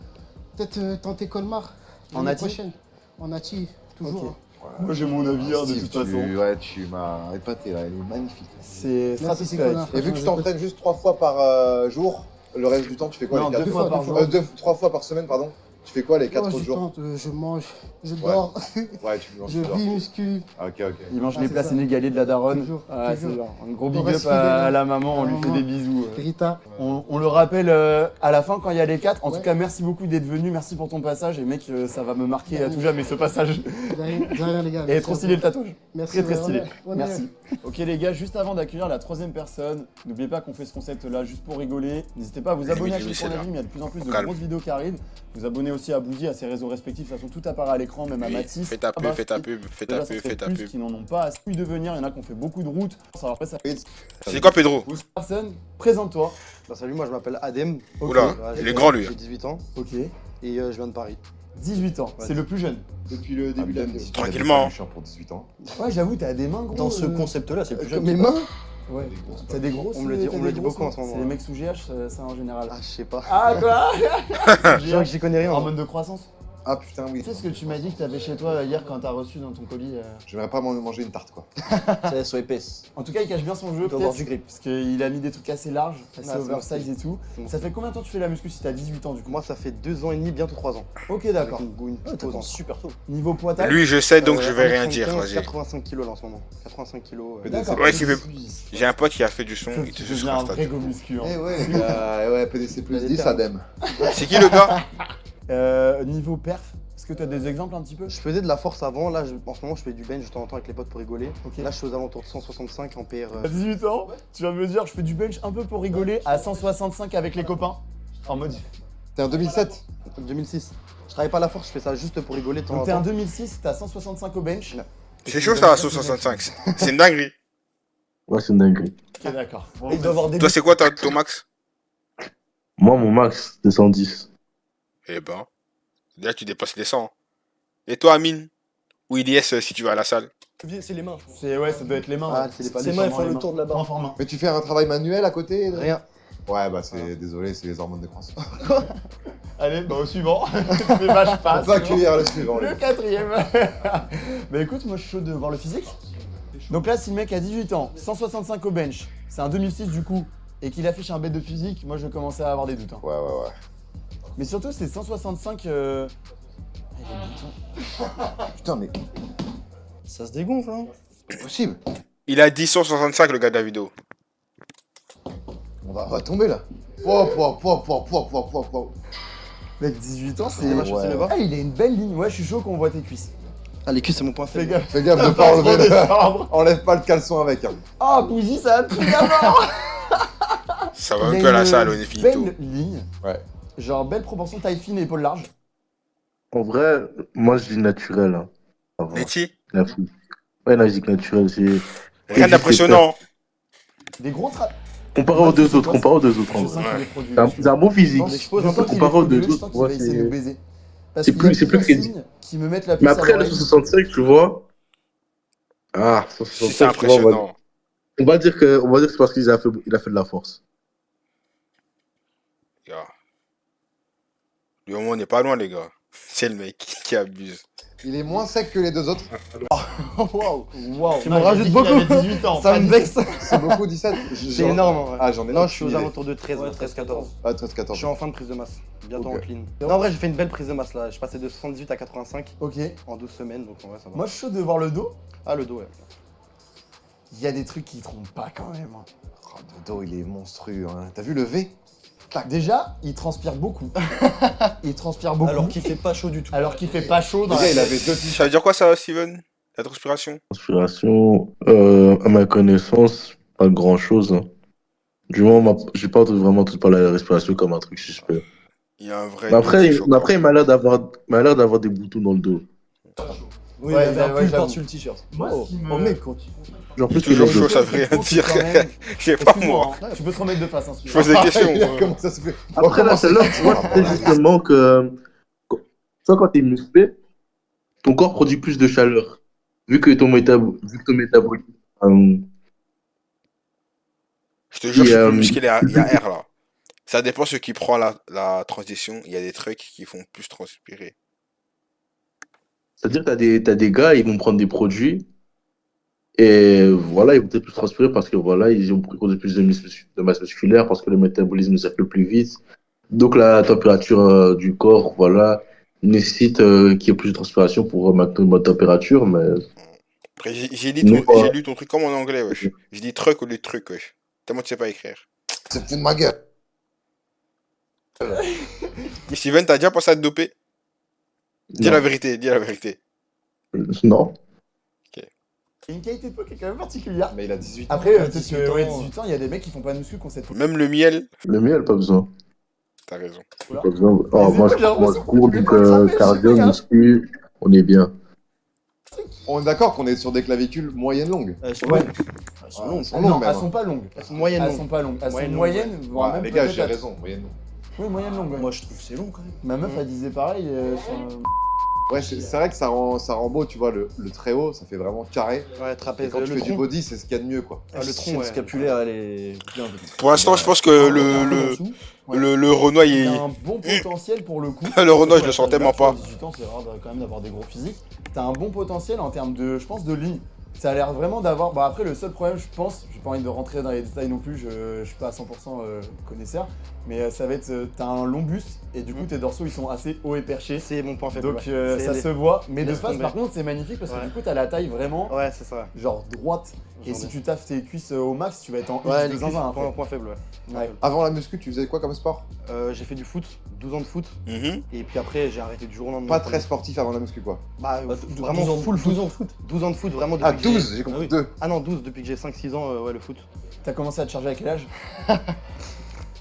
Peut-être tenter Colmar. En l'année nati? prochaine. En nati, toujours. Ok. hein. Moi j'ai mon avis de Steve, toute façon. Ouais, tu m'as épaté là, il est magnifique. C'est Merci, stratosphérique. Colin. Et vu que tu t'entraînes juste 3 fois par jour, le reste du temps, tu fais quoi Non, les 4 2 fois par jour. 3 fois par semaine, pardon. Tu fais quoi les 4 Moi, autres je jours? tente, je mange, je dors, Ouais, tu manges je toujours. vis muscu. Ok, ok. Il mange Ah, les c'est plats ça. sénégalais de la daronne. Toujours, Ah, toujours. c'est genre un gros On big reste up à fidèle, la maman, on à la lui fait maman. des bisous. Rita, On le rappelle à la fin quand il y a les 4. En Ouais. tout cas, merci beaucoup d'être venu, merci pour ton passage. Et mec, ça va me marquer à tout jamais ce passage. derrière les gars. Et merci trop à stylé vous. le tatouage. Merci, Très ouais, stylé. on est- Merci. Ok les gars, juste avant d'accueillir la troisième personne, n'oubliez pas qu'on fait ce concept là juste pour rigoler. N'hésitez pas à vous abonner à oui, Chez c'est Pour la là. Vie, il y a de plus en plus de Calme. grosses vidéos qui arrivent. Vous abonnez aussi à Bouzy, à ses réseaux respectifs, de toute façon tout apparaît à l'écran, même à Oui, Mathis. fais ta Ah pub, bah, fais ta pub, fais ta déjà, ça pub, fait fais ta plus pub. qui n'en ont pas assez pu devenir, il y en a qui ont fait beaucoup de routes. Alors après ça fait C'est quoi Pedro? personne, présente-toi. Bah, salut, moi je m'appelle Adem. Ok. Oula, Ouais, il j'ai- est grand lui. J'ai 18 ans Ok. et je viens de Paris. 18 ans, Ouais. c'est le plus jeune. Depuis le début de la vidéo. Tranquillement. Je suis pour 18 ans. Ouais, j'avoue, t'as des mains gros. Dans ce concept-là, c'est le plus jeune. Mes mains Ouais. T'as des grosses. On me le dit- t'as on me des le dit grosses beaucoup en mains. ce moment, C'est les ouais. mecs sous GH, ça en général. Ah, je sais pas. Ah quoi Je dirais que j'y connais rien. Hormone de croissance. Ah putain, oui. Tu sais ce que tu m'as dit que t'avais chez toi hier quand t'as reçu dans ton colis J'aimerais pas manger une tarte quoi. C'est soit épaisse. En tout cas, il cache bien son jeu, Il doit avoir peut-être, du grip. parce qu'il a mis des trucs assez larges, assez Ah, c'est oversize mon et tout. C'est mon Ça fait combien de temps que tu fais la muscu si t'as 18 ans du coup? Moi, ça fait 2 ans et demi, bientôt 3 ans. Ok, Avec d'accord. une petite pause en super tôt. Niveau poids-taille. Lui, je sais donc je vais rien dire. 1m75, Vas-y. 85 kilos là en ce moment. 85 kilos. D'accord. Ouais, qui veut- J'ai un pote qui a fait du son, il te Tu se deviens un sera vrai go muscu. hein. Eh ouais, ouais, PDC plus Il y a 10, des Adem. C'est qui le gars? Niveau perf, est-ce que tu as des exemples un petit peu? Je faisais de la force avant, là en ce moment je fais du bench de temps en temps avec les potes pour rigoler. Ok. Là je suis aux alentours de 165 en PR. À 18 ans, tu vas me dire je fais du bench un peu pour rigoler à 165 avec les copains. En mode. T'es en 2007? 2006. Je travaille pas à la force, je fais ça juste pour rigoler de temps Donc en t'es en temps. 2006, t'as 165 au bench. C'est chaud ça à 65. C'est une dinguerie. Ouais, c'est une dinguerie. Ok, d'accord. Bon, Il doit avoir des Toi, c'est quoi ton max? Moi, mon max, c'est 110. Eh ben, déjà tu dépasses les 100. Et toi, Amine? Ou Ilyes si tu vas à la salle? C'est les mains. je pense. c'est ouais, ça doit être les mains. Ah, ouais. c'est les mains, sûrement ils font les le mains. tour de la barre. En format. Mais tu fais un travail manuel à côté? Rien. Ouais, bah c'est désolé, c'est les hormones de croissance. Allez, bah au suivant. C'est vache On pas. peut accueillir le suivant. Le les gars. quatrième. Bah écoute, moi je suis chaud de voir le physique. Donc là, si le mec a 18 ans, 165 au bench, c'est un 2006 du coup, et qu'il affiche un bête de physique, moi je commençais à avoir des doutes. hein. Ouais, ouais, ouais. Mais surtout, c'est 165. Les boutons. Putain, mais Ça se dégonfle hein. c'est possible. Il a dit 165 le gars de la vidéo. On va tomber là. Pouah. Mec, 18 ans, c'est. C'est vachement ouais. c'est le bas. Ah, il a une belle ligne. Ouais, je suis chaud qu'on voit tes cuisses. Ah les cuisses c'est mon point Fais faible. gaffe. Fais gaffe de T'as pas trop enlever le... descendre. Enlève pas le caleçon avec. Hein. Ah, Bougie, ça a pris à mort. Ça va Il un a peu à la une salle, on est finito. Belle ligne. Ouais. Genre, belle proportion taille fine et épaules larges. En vrai, moi, je dis naturel. Hein. Ça va. Netty? La fille. Ouais, là, je dis que naturel, c'est. Rien d'impressionnant. Des gros traits. Comparé aux deux autres, comparé aux deux autres. Je en sens vrai. qu'il est frauduleux. C'est un bon physique. Je pose Je un sens peu qu'il est comparé aux deux frauduleux, je autres, sens qu'il ouais, va essayer de c'est- nous baiser. Parce c'est qu'il y a plus plusieurs crédible. signes qui me mettent la Mais puce à après, le l'oreille. 65, tu vois. Ah, Si c'est 165, tu vois, impressionnant. on va dire que c'est parce qu'il a fait de la force. Gars. Lui, au moins, on n'est pas loin, les gars. C'est le mec qui abuse. Il est moins sec que les deux autres. Waouh. Waouh. Tu Non, m'en j'ai rajoutes dit qu'il beaucoup. avait 18 ans. Ça pas me 17. vexe. C'est beaucoup 17. C'est énorme en vrai. Ah, j'en ai Non, je suis aux aucune idée. alentours de 13, 13-14. Ah, 13-14. Je suis en fin de prise de masse. Bientôt Ok. en clean. Non, en vrai, j'ai fait une belle prise de masse là. Je passais de 78 à 85 Ok. en 12 semaines, donc en vrai, ça va. Moi, je suis chaud de voir le dos. Ah, le dos, ouais. Il y a des trucs qui trompent pas quand même. hein. Oh, le dos, il est monstrueux. Hein. T'as vu le V? Déjà, il transpire beaucoup. Il transpire beaucoup. Alors qu'il fait pas chaud du tout. Alors qu'il fait pas chaud dans Le la gars, il tête. avait deux t-shirts. Ça veut dire quoi, ça, Steven? La transpiration? Inspiration, à ma connaissance, pas grand chose. Du moins, j'ai pas vraiment entendu parler de la respiration comme un truc suspect. Il y a un vrai. Mais après, doute choquant. il m'a l'air d'avoir des boutons dans le dos. Oui, Ouais, il avait un ouais, pull j'avoue. par-dessus le t-shirt. Moi, Oh, ce qui me- oh, mec, quand Genre plus que Toujours les chaud, autres. ça veut rien Je trouve dire. que quand même- Je sais pas Excuse-moi, moi. hein, tu peux te remettre de face. Hein, si tu Je veux. pose des questions. Comment ça se fait? Après, là, celle-là, tu vois, c'est justement que. Tu vois, quand t'es musclé, ton corps produit plus de chaleur. Vu que ton métabolisme. Je te jure, je suis plus Et, musclé, il y a R là. Ça dépend ce qui prend la transition. Il y a des trucs qui font plus transpirer. c'est-à-dire que t'as des gars, ils vont prendre des produits. Et voilà, ils vont peut-être plus transpirer parce que voilà, ils ont produit plus de masse musculaire parce que le métabolisme circule plus vite. Donc la température du corps, voilà, nécessite qu'il y ait plus de transpiration pour maintenir une bonne température. Mais Après, j'ai Mais, lu ton truc comme en anglais, wesh. Je dis truc au lieu de truc, wesh. Tellement tu sais pas écrire. C'est de ma gueule. Mais Steven, t'as déjà pensé à te doper? Dis non. la vérité, dis la vérité. Non. C'est une qualité de peau qui est quand même particulière. Mais il a 18 ans. Après, peut-être 18 que ouais, ans. 18 ans, il y a des mecs qui font pas de muscu qui ont cette peau. Même le miel, Le miel, pas besoin. t'as raison. Pas besoin. Les Oh, moi, épaules, j'ai je l'impression cours, que tu donc peux pas attraper, cardio, je sais pas, muscu, on est bien. On est d'accord qu'on est sur des clavicules moyennes longues. Elles sont Ouais. longues. Elles sont longues. Elles sont Non, longues, elles même. sont pas longues. Elles sont moyennes Elles longues. sont pas longues. Elles sont Moyennes moyennes, voire Ouais, même les gars, peut-être j'ai à- raison, moyennes. Oui, moyenne longue. Ouais. Moi, je trouve que c'est long quand même. Ma meuf, elle disait pareil. Ouais, c'est vrai que ça rend beau, tu vois, le très haut, ça fait vraiment carré. Ouais, Et trapèze, quand tu le fais du tronc. body, c'est ce qu'il y a de mieux, quoi. Ah, le tronc scapulaire, elle est bien. Pour l'instant, je pense que le Renoir, Il il a un bon potentiel pour le coup. Le Renoir, je le Surtout sens tellement pas. à 18 ans, c'est rare quand même d'avoir des gros physiques. T'as un bon potentiel en termes de, je pense, de ligne. Ça a l'air vraiment d'avoir. Bah après, le seul problème, je pense, j'ai pas envie de rentrer dans les détails non plus, je suis pas à 100% connaisseur, mais ça va être. T'as un long buste et du coup, tes dorsaux ils sont assez hauts et perchés. C'est mon point faible. Donc ouais. ça C'est se voit. Mais de laisse face, tomber. par contre, c'est magnifique parce que Ouais. du coup, t'as la taille vraiment Ouais, c'est ça. genre droite. Et J'en si ai. tu taffes tes cuisses au max, tu vas être en Ouais, X de les zinzin cuisses, après. point faible, ouais. Ouais. Avant la muscu, tu faisais quoi comme sport? J'ai fait du foot, 12 ans de foot, Mhm. et puis après j'ai arrêté du jour au lendemain. Pas très sportif avant la muscu, quoi. Bah, Bah, vraiment 12 ans, full foot. 12 ans de foot. 12 ans de foot, vraiment depuis Ah, que 12, j'ai compris oui. 2. Ah non, 12 depuis que j'ai 5-6 ans, ouais, le foot. T'as commencé à te charger à quel âge?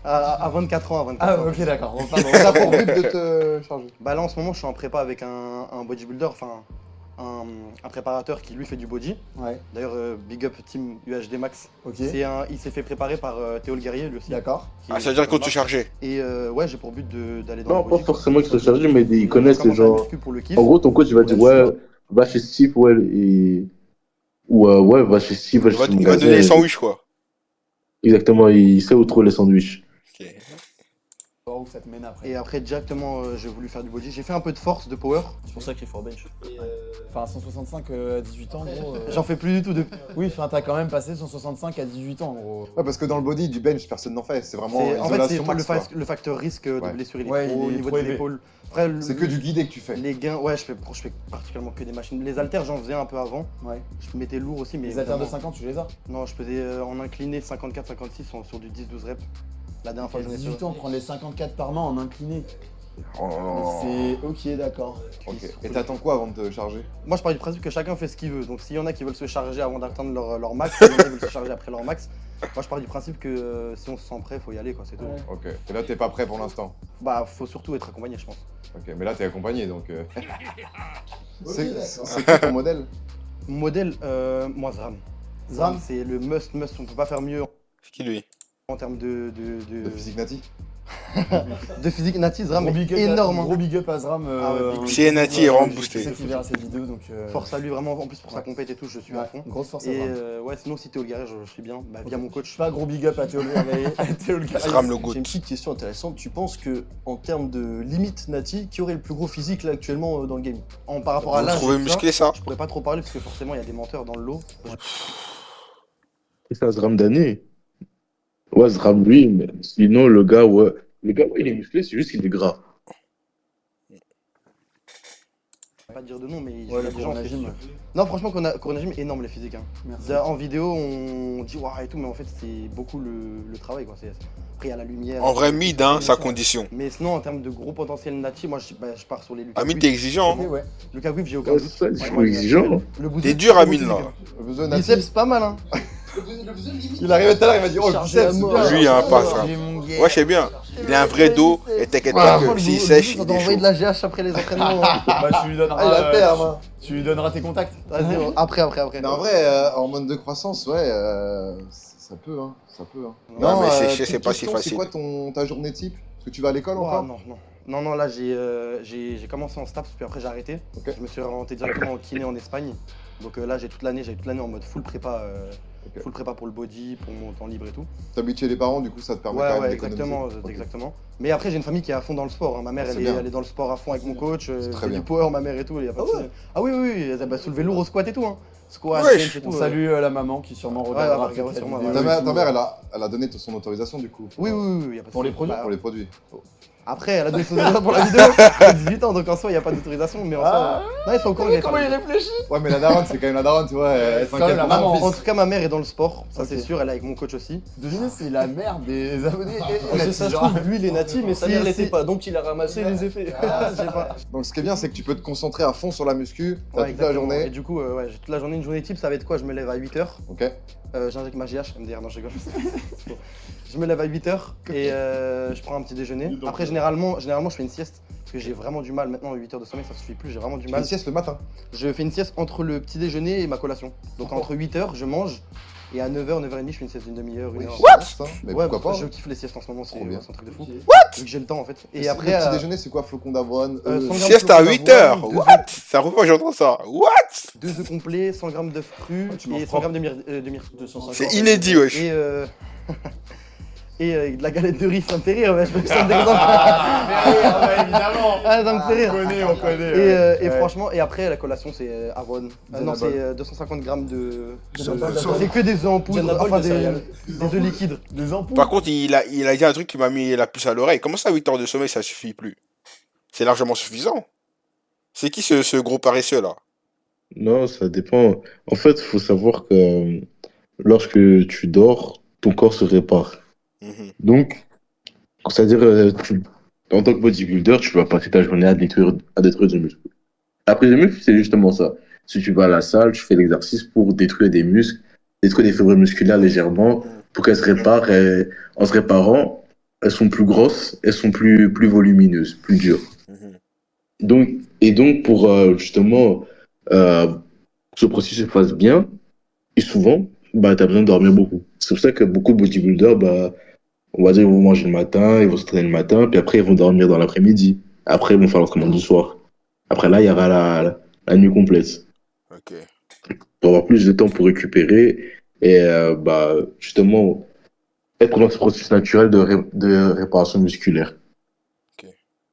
À 24 ans, à 24 Ah ans. ok d'accord. Pardon. T'as pour but de te charger. Bah là en ce moment je suis en prépa avec un bodybuilder, enfin un préparateur qui lui fait du body. Ouais, D'ailleurs big up team UHD Max. ok. Il s'est fait préparer par Théo le Guerrier lui aussi. D'accord. qui Ah, est- ça veut dire qui est qu'on te marque. chargeait. Et ouais j'ai pour but d'aller dans Non, le pas body. forcément qu'ils se chargent, mais ils connaissent les Commencer la gens. muscu pour le kiff. En gros, ton coach, il va dire, Ouais, ouais, va chez Steve, ouais, et. Ou, ouais, va chez Steve, va Il chez va, son il va magasin, donner les et- sandwichs, quoi. Exactement, il sait où trouver les sandwichs. Ok. Voir où ça te mène après. Et après directement j'ai voulu faire du body. J'ai fait un peu de force, de power. C'est pour ça qu'il est fort bench. Enfin 165 à 18 ans gros. J'en fais plus du tout depuis. Oui, enfin t'as quand même passé 165 à 18 ans gros. Ouais, parce que dans le body, du bench, personne n'en fait. C'est vraiment En fait c'est isolation max, quoi. le facteur risque de Ouais. blessure il est Ouais, trop il au est niveau trop des élevé. épaules. Après, C'est que du guidé que tu fais. Les gains, ouais, je fais particulièrement que des machines. Les haltères, j'en faisais un peu avant. Ouais. Je mettais lourd aussi, mais. Les haltères de vraiment- 50, tu les as? Non, je faisais en incliné 54-56 sur du 10-12 reps. La dernière fois, À j'en ai 18 fait. ans, prendre les 54 par main en incliné. Oh. C'est ok d'accord. Ok. Et t'attends quoi avant de te charger? Moi, je pars du principe que chacun fait ce qu'il veut. Donc, s'il y en a qui veulent se charger avant d'atteindre leur max, il y en a qui veulent se charger après leur max. Moi, je pars du principe que si on se sent prêt, faut y aller, quoi, c'est tout. Ouais. Ok. Et là, t'es pas prêt pour l'instant. Bah, faut surtout être accompagné, je pense. Ok, mais là, t'es accompagné, donc. C'est quoi ton modèle? Modèle, moi, Zram. Zram, c'est le must, on peut pas faire mieux C'est qui lui? en termes de De physique nati? de physique. Nati, Zram Gros est big up énorme. Gros big up à Zram. Ah ouais, big Si Nati est vraiment boosté. Je sais qu'il verra cette vidéo donc. Force à lui, vraiment. En plus, pour sa Ouais. compète et tout, je suis à Ouais, fond. grosse force à Et Zram. ouais, sinon, si Théo le Guerrier, je suis bien. Bah, via mon coach. Pas gros big up à Théo le Guerrier. Théo le Guerrier. Sram le goût. J'ai une petite question intéressante. Tu penses que, en termes de limite Nati, qui aurait le plus gros physique là actuellement dans le game? Par rapport à Vous l'âge, trouvez tout ça, musclé ça? je pourrais pas trop parler parce que forcément, il y a des menteurs dans le lot. C'est ça, Zram d'année. Ouais, Zram, lui, mais sinon, le gars, ouais. Le gars, ouais, il est musclé, c'est juste qu'il est gras. Je vais pas dire de nom, mais il y Ouais, a le des gens Coronagym, qui- ouais. Non, franchement, Coronagym, énorme les physiques. Hein. Merci. En vidéo, on dit waouh et tout, mais en fait, c'est beaucoup le travail. Quoi. Après, il y a la lumière. En vrai, mid, hein, sa condition. Mais sinon, en termes de gros potentiel nati, moi, je pars sur les Lucas. Amine, Guif. t'es exigeant, hein? Ok, ouais. Lucas Guif, j'ai aucun Ouais, doute. c'est ça, je Ouais, suis moi, exigeant. Le bout T'es de- dur, le Amine, bout de là. physique, hein. Besoin nati. Biceps, pas mal, hein. Il arrivait tout à l'heure, il m'a dit oh, le Chargé à biceps, c'est mort. bien. Lui, il a un pass, hein. J'ai mon gars. Ouais, c'est bien. Il a un vrai dos, et t'inquiète pas Franchement, que le s'il boulot, sèche, ça il doit est envoyer chaud. de la GH après les entraînements. Bah, tu lui donneras, Ah, il a terme, hein. tu lui donneras tes contacts. Vas-y, après. Mais en vrai, hormone de croissance, ouais, ça peut, hein. Ça peut, hein. Ouais, mais sécher, petite c'est pas si question, facile. C'est quoi ta journée type? Parce que tu vas à l'école Ouah, encore? non, là j'ai commencé en STAPS, puis après j'ai arrêté. Ok. Je me suis orienté directement en kiné en Espagne. Donc là j'avais toute l'année en mode full prépa, Ok. full prépa pour le body, pour mon temps libre et tout. T'habites chez les parents, du coup, ça te permet quand Ouais, même ouais, d'économiser. exactement, Ok. exactement. Mais après j'ai une famille qui est à fond dans le sport, hein. Ma mère C'est elle bien. est dans le sport à fond avec mon coach, C'est très fait bien. du power ma mère et tout, il y a pas de souci. Ah oui, elle va soulever lourd au squat et tout, hein. Squat, Wesh. bench et tout. On salue la maman qui sûrement elle regardera va peut-être regarder la sûrement, vidéo Ta et mère, tout. ta mère, elle a donné son autorisation, du coup. Oui, y a pas de Pour les souci. produits Bah, Pour les produits. Après, elle a donné son autorisation pour la vidéo, elle a 18 ans, donc en soi il n'y a pas d'autorisation, mais en soi. Non, ils sont au courant que j'allais faire la vidéo. réfléchit. Ouais, mais la daronne, c'est quand même la daronne, tu vois. Elle c'est quand même s'inquiète la pour son maman. fils. En tout cas, ma mère est dans le sport, ça Ok. c'est sûr, elle est avec mon coach aussi. Devinez, c'est la mère des abonnés. Ça se trouve, lui il est natif, mais sa Si, mère si. l'était pas, donc il a ramassé les effets. Je sais pas. Donc, ce qui est bien, c'est que tu peux te concentrer à fond sur la muscu. T'as Ouais, toute la exactement. Et journée. du coup, ouais, j'ai toute la journée, une journée type, ça va être quoi? Je me lève à 8h, Ok. j'injecte ma GH, MDR, non, je rigole. Je me lève à 8h et je prends un petit déjeuner. Après, généralement, je fais une sieste parce que j'ai vraiment du mal maintenant, 8 heures de sommeil, ça suffit plus, j'ai vraiment du Tu fais mal. une sieste le matin. Je fais une sieste entre le petit déjeuner et ma collation. Donc entre 8h, je mange et à 9h, 9h30, je fais une sieste d'une demi-heure, une heure. What? Mais Ouais, pourquoi pas? je kiffe les siestes en ce moment, c'est Trop bien. un truc de fou. What? Vu que j'ai le temps en fait. Et Et après, le petit déjeuner, c'est quoi? Flocon d'avoine, 100 grammes Sieste de à flocons 8 d'avoine, heures. deux What? Ça arrive pas, j'entends ça. What? 2 œufs complets, 100 grammes d'œufs crus tu manges et 100 grammes de myrtille. 250. C'est inédit, wesh. Et de la galette de riz, ça me fait rire, ouais, je me sens dégoûtant. Évidemment. Ah, ça me fait rire. On connaît. Et franchement, et après la collation c'est avoine. Non, Dianabol. c'est 250 grammes de. Dianabol. C'est que des œufs en poudre, Dianabol, enfin des céréales. des œufs liquides. Des ampoules. Par contre, il a dit un truc qui m'a mis la puce à l'oreille. Comment ça, 8 heures de sommeil, ça suffit plus? C'est largement suffisant. C'est qui ce gros paresseux là? Non, ça dépend. En fait, il faut savoir que lorsque tu dors, ton corps se répare. Mhm. Donc, c'est-à-dire, en tant que bodybuilder, tu vas passer ta journée à détruire des muscles. Après, les muscles, c'est justement ça. Si tu vas à la salle, tu fais l'exercice pour détruire des muscles, détruire des fibres musculaires légèrement, pour qu'elles se réparent. Et en se réparant, elles sont plus grosses, elles sont plus volumineuses, plus dures. Mhm. Donc, pour justement que ce processus se passe bien, et souvent, bah, tu as besoin de dormir beaucoup. C'est pour ça que beaucoup de bodybuilders, bah, on va dire, ils vont manger le matin, ils vont s'entraîner le matin, puis après, ils vont dormir dans l'après-midi. Après, ils vont faire l'entraînement du soir. Après, là, il y aura la nuit complète. Ok. Pour avoir plus de temps pour récupérer et bah, justement être dans ce processus naturel de réparation musculaire.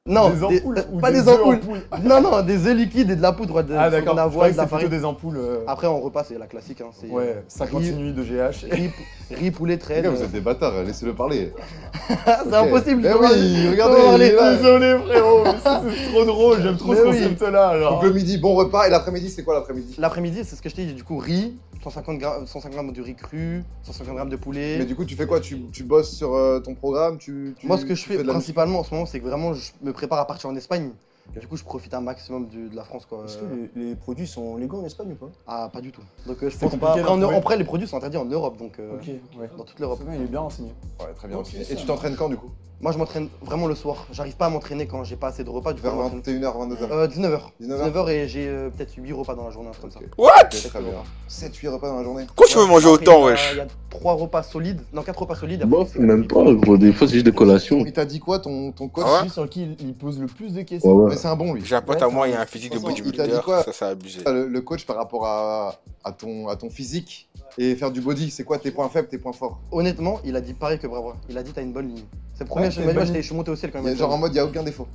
Non, Des ampoules ou pas des œufs ampoules. ampoules Non, des œufs liquides et de la poudre, de Ah d'accord, de la je croyais voile, que de la c'était plutôt farine. des ampoules. Après, en repas, c'est la classique. Hein, c'est Ouais, 58 de GH. riz, poulet, Les traîne. gars, vous êtes des bâtards, laissez-le parler. C'est impossible, Mais je peux pas oui, parler. regardez, Comment parler il est là. Désolé frérot, mais ça, c'est trop drôle, j'aime trop Mais ce oui. concept-là. Donc Alors. le midi, bon repas, et l'après-midi, c'est quoi l'après-midi? L'après-midi, c'est ce que je t'ai dit, du coup, riz, 150 grammes de riz cru, 150 grammes de poulet. Mais du coup, tu fais quoi? Tu bosses sur ton programme? Moi, ce que je fais de la principalement en ce moment, c'est que vraiment, je me prépare à partir en Espagne. Du coup, je profite un maximum de la France, quoi. Est-ce que les produits sont légaux en Espagne ou pas? Ah, pas du tout. Donc, je C'est pense pas. compliqué Après, d'en trouver. après, les produits sont interdits en Europe, donc Ok, ouais. dans toute l'Europe. C'est bien, il est bien renseigné. Ouais, très bien. Ok, aussi. ça Et tu t'entraînes quand du coup? Moi, je m'entraîne vraiment le soir. J'arrive pas à m'entraîner quand j'ai pas assez de repas. Du coup, Vers je m'entraîne. 21h, 22h. 19h. 19h. 19h et j'ai peut-être 8 repas dans la journée, un truc comme ça. What? Ok, très bien. 7-8 repas dans la journée. Pourquoi tu veux manger Après, autant, il wesh? y a 3 repas solides, non 4 repas solides. Bon, après, c'est même pas, gros, des fois c'est juste des collations. Il t'a dit quoi ton coach? Ah ouais? Celui sur qui il pose le plus de questions. Ouais, ouais. Mais c'est un bon lui. J'ai un pote Ouais, à c'est moi, un- il a un physique de De toute façon, il t'a bodybuilder, dit quoi? ça c'est abusé. Le coach par rapport à ton physique et faire du body, c'est quoi tes points faibles, tes points forts? Honnêtement, il a dit pareil que Bravo. Il a dit t'as une bonne ligne. C'est le premier Ouais, chose. t'as Il m'a une dit, bonne je suis monté au ciel quand Il y même. a genre en mode, il n'y a aucun défaut.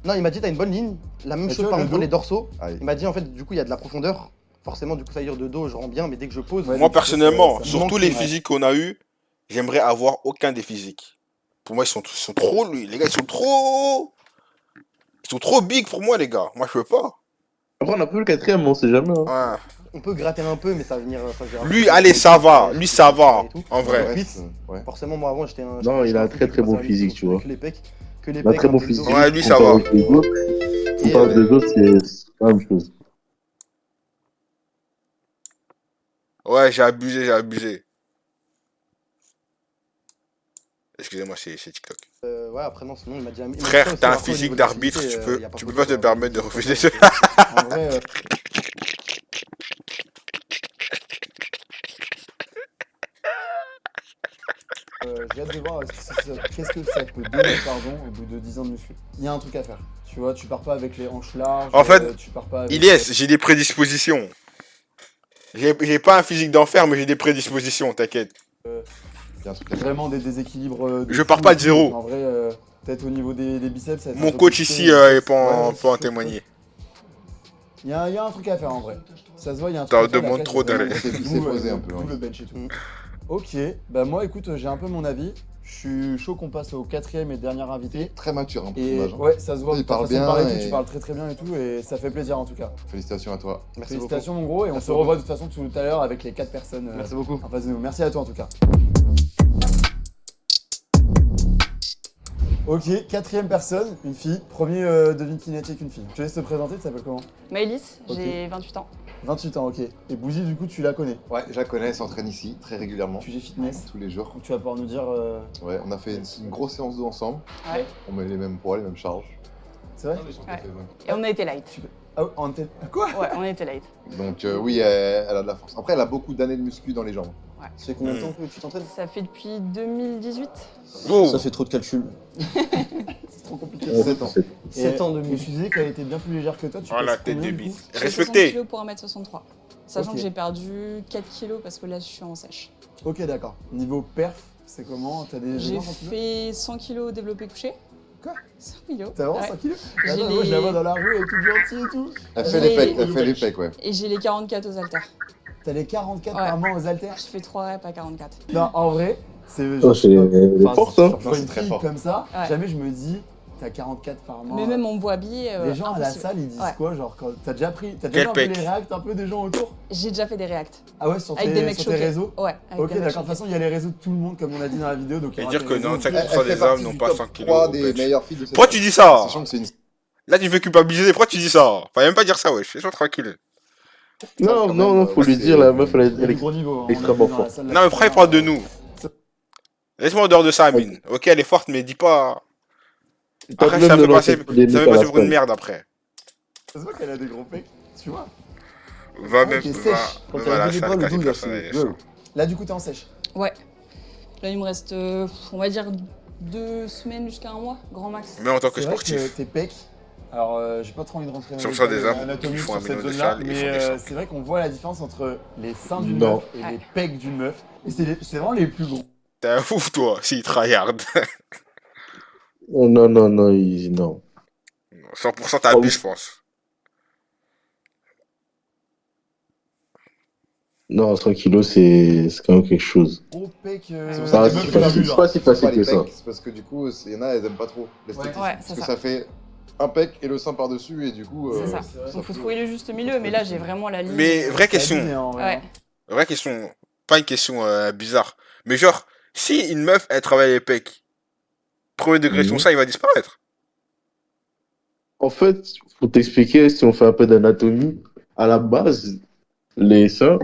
Non, il m'a dit t'as une bonne ligne. La même Et tu chose vois, par le exemple pour dos les dorsaux. Aïe. Il m'a dit en fait du coup il y a de la profondeur. Forcément du coup ça veut dire de dos je rends bien, mais dès que je pose. Ouais, Moi les personnellement, ça sur manque, tous les ouais. physiques qu'on a eu, j'aimerais avoir aucun des physiques. Pour moi, ils sont trop, les gars, ils sont trop big pour moi, les gars. Moi, je peux pas. Après, on a pas vu le quatrième, on sait jamais. Hein. Ouais. On peut gratter un peu, mais ça va venir. Lui, allez, ça va. Lui, ça va. Et tout. En vrai. Ouais, cuisses. ouais. Forcément moi avant j'étais un. Non, il a un j'étais très, très bon fou, physique, tu vois. Que les pecs. Que les Il a un pecs. très un bon peu le dos. physique. Ouais, lui, ça Comparé va. avec les autres, Et, comparé avec les autres, c'est la même chose. Ouais, j'ai abusé, j'ai abusé. Excusez-moi, c'est TikTok. Ouais, après, non, sinon, il m'a dit. il m'a dit ça Frère, aussi, t'as un après, au physique niveau de la d'arbitre, qualité, tu peux, y a pas tu peux photo, pas te quoi. permettre de refuser ça. En vrai, j'ai hâte de voir qu'est-ce que ça peut donner, pardon, au bout de 10 ans de muscu. Il y a un truc à faire. Tu vois, tu pars pas avec les hanches larges. En fait, tu pars pas avec... Ilyes, j'ai des prédispositions. J'ai pas un physique d'enfer, mais j'ai des prédispositions, t'inquiète. Il y a un truc à faire. Vraiment des déséquilibres. Je pars pas de zéro. En vrai, peut-être au niveau des biceps, ça va être un Mon peu coach compliqué, ici mais- peut en témoigner. Il y a un truc à faire en vrai. Ça se voit, il y a un truc T'en à faire. demandes la trop classe, d'aller. c'est Il d'où, s'est posé un peu, d'où hein. le bench et tout. Ok, bah moi écoute, j'ai un peu mon avis. Je suis chaud qu'on passe au 4e et dernier invité. Très mature, hein, pour Et ton âge, hein. ouais, ça se voit. Il de ta parle façon de bien parler et tout, et- tu parles très très bien et tout, et ça fait plaisir en tout cas. Félicitations à toi. Merci beaucoup. Félicitations mon gros, et on Merci se revoit de toute façon tout à l'heure avec les 4 personnes Merci beaucoup. en face de nous. Merci à toi en tout cas. Ok, 4e personne, une fille. Premier devine qui n'est qu'une fille. Je te laisse te présenter, tu t'appelles comment? Maëlys, Ok. j'ai 28 ans. 28 ans, ok. Et Bouzy, du coup, tu la connais. Ouais, je la connais, elle s'entraîne ici très régulièrement, Sujet fitness. tous les jours. Donc tu vas pouvoir nous dire. Ouais, on a fait une grosse séance d'eau ensemble. Ouais. On met les mêmes poids, les mêmes charges. C'est vrai? Et on a été light. Ah, en tête. Quoi? Ouais, on a été light. Donc oui, elle a de la force. Après, elle a beaucoup d'années de muscu dans les jambes. Ça fait combien de temps que tu t'entraînes? Ça fait depuis 2018. Oh. Ça fait trop de calcul. C'est trop compliqué. Ouais, 7 ans. c'est- 7 ans de Et muscu. tu disais qu'elle était bien plus légère que toi. Tu Oh la pèses tête combien, de du bite. coup Je fais 60 Respectez. kg pour 1m63. Sachant Ok. que j'ai perdu 4 kg parce que là je suis en sèche. Ok, d'accord. Niveau perf, c'est comment? T'as des J'ai exemples en kilos? fait 100 kg développé couché. Quoi? 100 kg. T'as vraiment Ouais. 100 kilos? J'ai Attends, moi je la les- vois dans la rue, elle est toute gentille et tout. Elle J'ai fait les pecs, les- elle fait les pecs, ouais. Et j'ai les 44 aux haltères. T'as les 44 Ouais. par mois aux haltères? Je fais 3 reps à 44. Non, en vrai, c'est. Oh, c'est enfin, fort, ça. sur Non, c'est une très fille fort. comme ça, Ouais. jamais je me dis, t'as 44 par mois. Mais même on me voit habillée. Les gens à la impossible. salle, ils disent Ouais. quoi? Genre, t'as déjà Quel vu un peu pec? les réacts un peu des gens autour? J'ai déjà fait des réacts. Ah ouais, sur Avec tes, des mecs sur tes choqués. réseaux? Ouais, avec Ok, des mecs d'accord. De toute choqués. façon, il y a les réseaux de tout le monde, comme on a dit dans la vidéo. Donc il y Et aura dire tes que réseaux. 95% des fait hommes partie n'ont du pas top 100 kilos 3 au des bench. meilleures filles de cette Pourquoi tu dis ça? Sachant que c'est une... Là, tu me fais culpabiliser. Pourquoi tu dis ça? Fallait même pas dire ça, wesh. Sois tranquille. Non, quand non, même, non, faut ouais, lui c'est- dire, la meuf, elle Il y a est des gros niveaux. hein, on a extrêmement vu dans la fort. salle, Non, mais pourquoi il parle de nous? Laisse-moi en dehors de ça, Amine. Ok, elle est forte, mais dis pas. Pas Après, même ça de fait passer, lancer des ça mecs fait à la passer pour une salle. merde après. Ça se voit qu'elle a des gros pecs, tu vois. Va Ouais, même, t'es va, sèche. Quand va elle à a la des salle, épaules, le quasi dos, il personne a n'allait fait- ça. Là, du coup, t'es en sèche. Ouais. Là, il me reste, on va dire, 2 semaines jusqu'à un mois, grand max. Mais en tant que C'est vrai que sportif. tes pecs. Alors, j'ai pas trop envie de rentrer dans Sur les ça, détails des hommes, anatomiques ils font un sur cette million de zone-là, salles, ils mais font des salles. c'est vrai qu'on voit la différence entre les seins d'une Non. meuf et Ouais. les pecs d'une meuf. Et c'est vraiment les plus gros. T'es un ouf, toi, s'il tryhard. Oh, non, non, non, non. 100% t'abuses, je pense. Non, 100 kilos, c'est quand même quelque chose. Gros pecs. C'est pour Ça, que des les meufs meufs qui l'ont c'est vu, là. pas si Pas facile les que ça. pecs, c'est parce que du coup, il y en a, elles aiment pas trop l'esthétisme. Ouais, Parce c'est que ça. ça fait un pec et le sein par-dessus, et du coup... C'est ça. Donc faut trouver le juste milieu, mais là j'ai vraiment la ligne. Mais vraie question, Abîmé, en vrai. Ouais. vraie question, pas une question bizarre. Mais genre, si une meuf, elle travaille les pecs, premier degré, son Mhm. sein, il va disparaître. En fait, pour t'expliquer, si on fait un peu d'anatomie, à la base, les seins,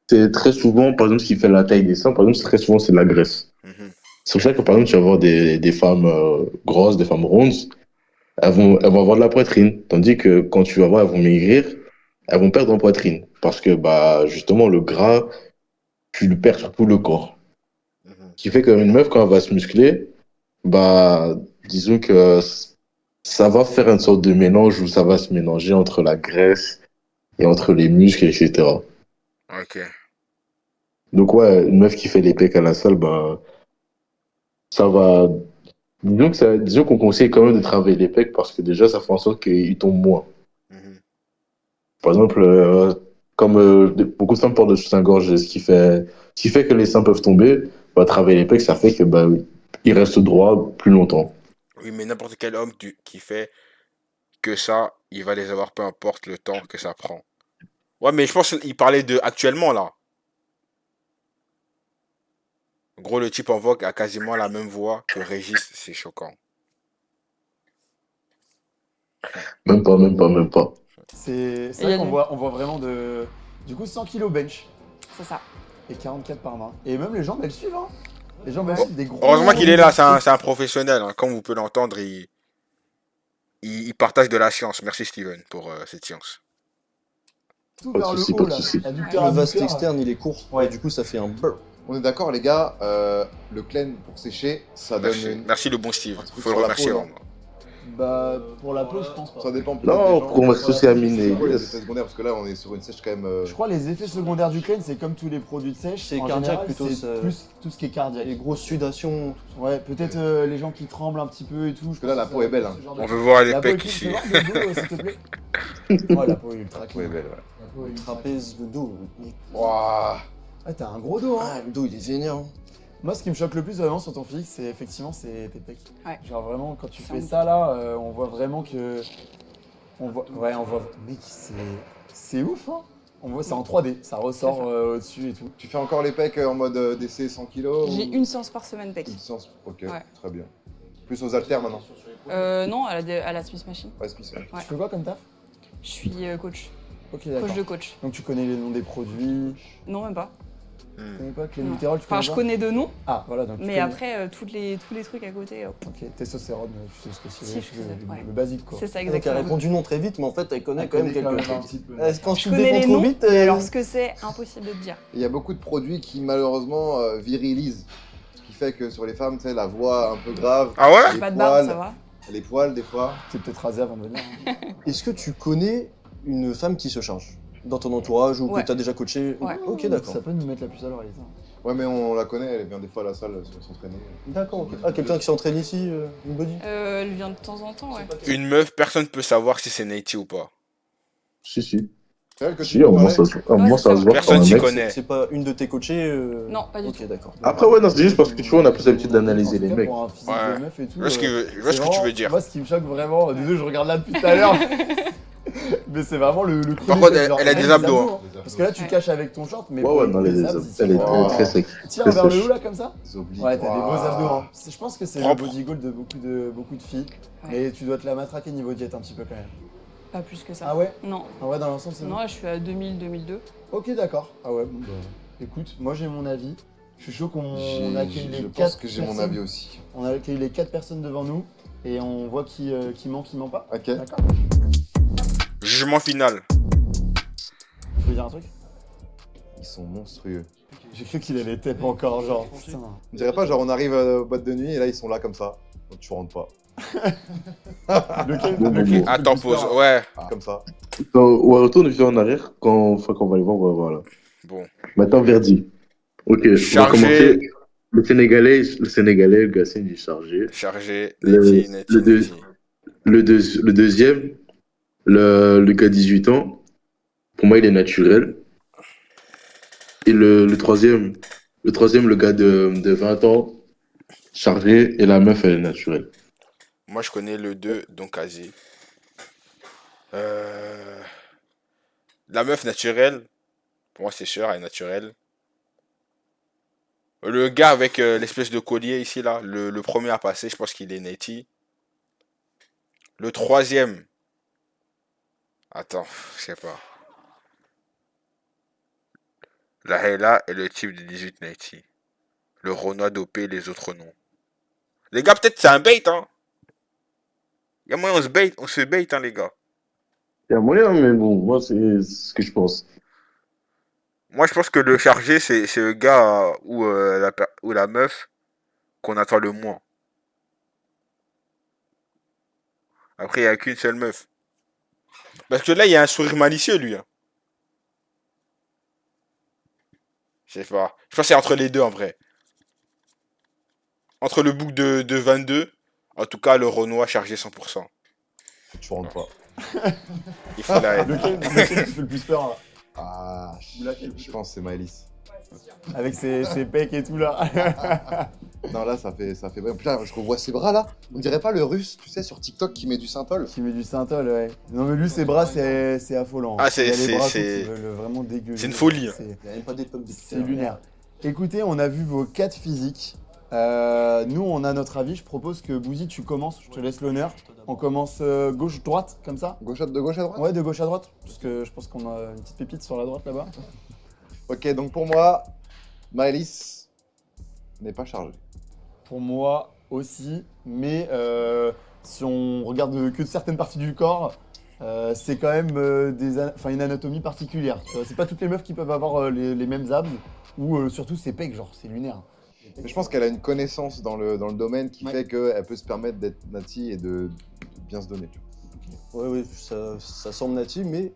c'est très souvent, par exemple, ce qui fait la taille des seins, par exemple, très souvent, c'est de la graisse. Mhm. C'est pour ça que, par exemple, tu vas avoir des femmes grosses, des femmes rondes, elles vont avoir de la poitrine. Tandis que quand tu vas voir, elles vont maigrir, elles vont perdre en poitrine. Parce que, bah, justement, le gras, tu le perds sur tout le corps. Mhm. Ce qui fait qu'une meuf, quand elle va se muscler, bah, disons que ça va faire une sorte de mélange où ça va se mélanger entre la graisse et entre les muscles, etc. Ok. Donc, ouais, une meuf qui fait les pecs à la salle, bah, ça va. Disons qu'on conseille quand même de travailler les pecs parce que déjà, ça fait en sorte qu'ils tombent moins. Mhm. Par exemple, comme beaucoup de femmes portent de soutien-gorge, ce qui fait que les seins peuvent tomber, bah, travailler les pecs, ça fait que bah, ils restent droits plus longtemps. Oui, mais n'importe quel homme qui fait que ça, il va les avoir peu importe le temps que ça prend. Ouais, mais je pense qu'il parlait de actuellement, là. En gros, le type en vogue a quasiment la même voix que Régis, c'est choquant. Même pas. C'est Et vrai y a qu'on du- voit vraiment de. Du coup, 100 kg bench C'est ça. et 44 par main. Et même les jambes, elles suivent, hein. Les gens mettent des gros. Heureusement qu'il est là, c'est un professionnel. Hein. Comme vous pouvez l'entendre, il partage de la science. Merci Steven pour cette science. Tout Pas de vers le souci, haut pas de là. souci. Adducteur, Le vaste adducteur. externe, il est court. Ouais, du coup, ça fait un burr. On est d'accord, les gars, le clean pour sécher, ça donne Merci, une... merci le bon Steve. un truc Faut le sur la remercier peau, vraiment. Bah, pour la peau, je pense pas. Ça dépend peut-être Non, des gens. pour remercier aussi Amine et C'est quoi les Elias. effets secondaires? Parce que là, on est sur une sèche quand même... Je crois les effets secondaires du clean, c'est comme tous les produits de sèche. C'est En cardiaque général, plutôt, c'est ça. plus tout ce qui est cardiaque. Les grosses sudations. Ouais, peut-être les gens qui tremblent un petit peu et tout. Parce que là, la peau est belle. Hein. On veut voir les La peau pecs est ici. clean, tu peux voir le dos, s'il te plaît. Ouais, la peau est ultra La clean. peau est belle, ouais. La peau est ultra clean. Trapèze, le dos. Ouah. Ah, t'as un gros dos, hein. Ah, le dos, il est vénère. Hein. Moi, ce qui me choque le plus vraiment sur ton physique, c'est effectivement tes pecs. Ouais. Genre vraiment, quand tu C'est fais un- ça là, on voit vraiment que. On voit. Mec, c'est ouf, hein. On voit, c'est en 3D, ça ressort C'est ça. au-dessus et tout. Tu fais encore les pecs en mode DC 100 kg J'ai une séance par semaine pec. Une séance, ok, Ouais. très bien. Plus aux haltères maintenant. Non, à la Smith Machine. Ouais, spécial. Ouais. Tu fais quoi comme taf? Je suis coach. Ok, d'accord. Coach de coach. Donc tu connais les noms des produits. Non, même pas. Tu connais pas Non. Clémutérol, tu Enfin, connais je pas connais de nom, Ah, voilà, donc tu mais connais. après, tous les trucs à côté, Ok, testostérone, tu sais ce que c'est, Si, je sais, ouais. le basique quoi. c'est ça Elle a exactement. répondu non très vite, mais en fait, elle connaît quand même connaît quelques un trucs. petit peu. Quand Je tu te connais défends les trop noms, vite, mais alors ce que c'est, impossible de te dire. Il y a beaucoup de produits qui malheureusement virilisent. Ce qui fait que sur les femmes, tu sais, la voix un peu grave, Ah ouais? les Pas de barbe, poils, ça va. les poils des fois. C'est peut-être rasé avant de venir. Hein. est-ce que tu connais une femme qui se charge dans ton entourage ou Ouais. que tu as déjà coaché Ouais. Ok, d'accord. Ça peut nous mettre la puce à l'oreille, ça. Ouais, mais on la connaît, elle vient des fois à la salle s'entraîner. D'accord, ok. Ah, quelqu'un qui s'entraîne ici, une body Elle vient de temps en temps, ouais. Une meuf, personne peut savoir si c'est Nate ou pas. Si, si. C'est elle que tu Si, peux au moins parler ça au moins, c'est ça ça. se voit Personne quand un s'y mec. connaît. C'est pas une de tes coachées Non, pas du Ok, tout. d'accord. Après, ouais, non, c'est juste parce que tu vois, on a plus l'habitude d'analyser les mecs. Pour un physique Ouais. de meuf et tout. Je vois ce que, je vois c'est ce que tu vraiment- veux dire. Moi, ce qui me choque vraiment, désolé, je regarde là depuis tout à l'heure. Mais c'est vraiment le creux Par des contre, pecs, genre, elle a des abdos, hein. hein. Parce que là, tu Ouais. caches avec ton short, mais. Ouais, pour ouais, le non, coup, elle les est abs, elle est Oh. très sec. Tire très vers le sèche. haut là, comme ça. Les obliques. Ouais, t'as des beaux Waouh. abdos. Hein. Je pense que c'est le Propre. body goal de beaucoup de filles. Ouais. Mais tu dois te la matraquer niveau diète un petit peu quand même. Pas plus que ça. Ah ouais Non. Ah ouais, dans l'ensemble, c'est Non, bon. là, je suis à 2000-2002. Ok, d'accord. Ah ouais, bon, bah. Écoute, moi j'ai mon avis. Je suis chaud qu'on accueille les Je 4 pense que j'ai mon avis aussi. On accueille les 4 personnes devant nous et on voit qui ment pas. Ok. D'accord. Jugement final. Tu veux dire un truc? Ils sont monstrueux. J'ai cru qu'il allait taper encore, genre. Putain. On dirait pas, genre on arrive aux boîtes de nuit et là ils sont là comme ça. Donc tu rentres pas. Lequel, Bon, lequel bon. Attends, pause. Ouais. Comme ça. On retourne vite en arrière quand on va les voir, on va voir là. Bon. Maintenant, Verdi. Ok, on va Chargé. commencer. Le Sénégalais, Gassine, il est chargé. Chargé. Le- Neti, Neti, le deux- Neti. Le deuxième, le gars 18 ans, pour moi, il est naturel. Et le troisième, le gars de 20 ans, chargé, et la meuf, elle est naturelle. Moi, je connais le 2, donc quasi. La meuf naturelle, pour moi, c'est sûr, elle est naturelle. Le gars avec l'espèce de collier ici, là, le premier à passer, je pense qu'il est Neti. Le troisième, attends, je sais pas. La Hela et le type de 18 Neti. Le Renoir dopé, les autres noms. Les gars, peut-être c'est un bait, hein. Il y a moyen, on se bait, hein, les gars. Il y a moyen, mais bon, moi, c'est ce que je pense. Moi, je pense que le chargé, c'est le gars ou la meuf qu'on attend le moins. Après, il n'y a qu'une seule meuf. Parce que là, il y a un sourire malicieux, lui. Hein. Je sais pas. Je pense que c'est entre les deux, en vrai. Entre le bouc de 22, en tout cas, le Renoir chargé 100%. Tu rentres pas. Il faut la haine. Lequel qui te fait le plus peur là? Ah, je pense que c'est Maëlys. Avec ses pecs et tout là. Non, là, ça fait vrai. Putain, je revois ses bras là. On dirait pas le russe, tu sais, sur TikTok qui met du synthol. Qui met du synthol, ouais. Non, mais lui, ses bras, c'est affolant. Ah, c'est- Il a les bras c'est- courts qui veulent vraiment dégueuler. c'est une folie. C'est- Il n'y a même pas des pommes de C'est lunaire. Écoutez, on a vu vos 4 physiques. Nous, on a notre avis. Je propose que Bouzy, tu commences. Je te laisse l'honneur. On commence gauche-droite, comme ça. De gauche à droite. Ouais, de gauche à droite. Parce que je pense qu'on a une petite pépite sur la droite là-bas. Ok, donc pour moi, Maëlys, n'est pas chargé. Pour moi aussi, mais si on regarde que certaines parties du corps, c'est quand même une anatomie particulière. Tu vois, c'est pas toutes les meufs qui peuvent avoir les mêmes abs, ou surtout ses pecs, genre c'est lunaire. Mais je pense qu'elle a une connaissance dans le domaine qui Ouais. fait qu'elle peut se permettre d'être nati et de bien se donner. Tu vois. Ouais, ça semble natif, mais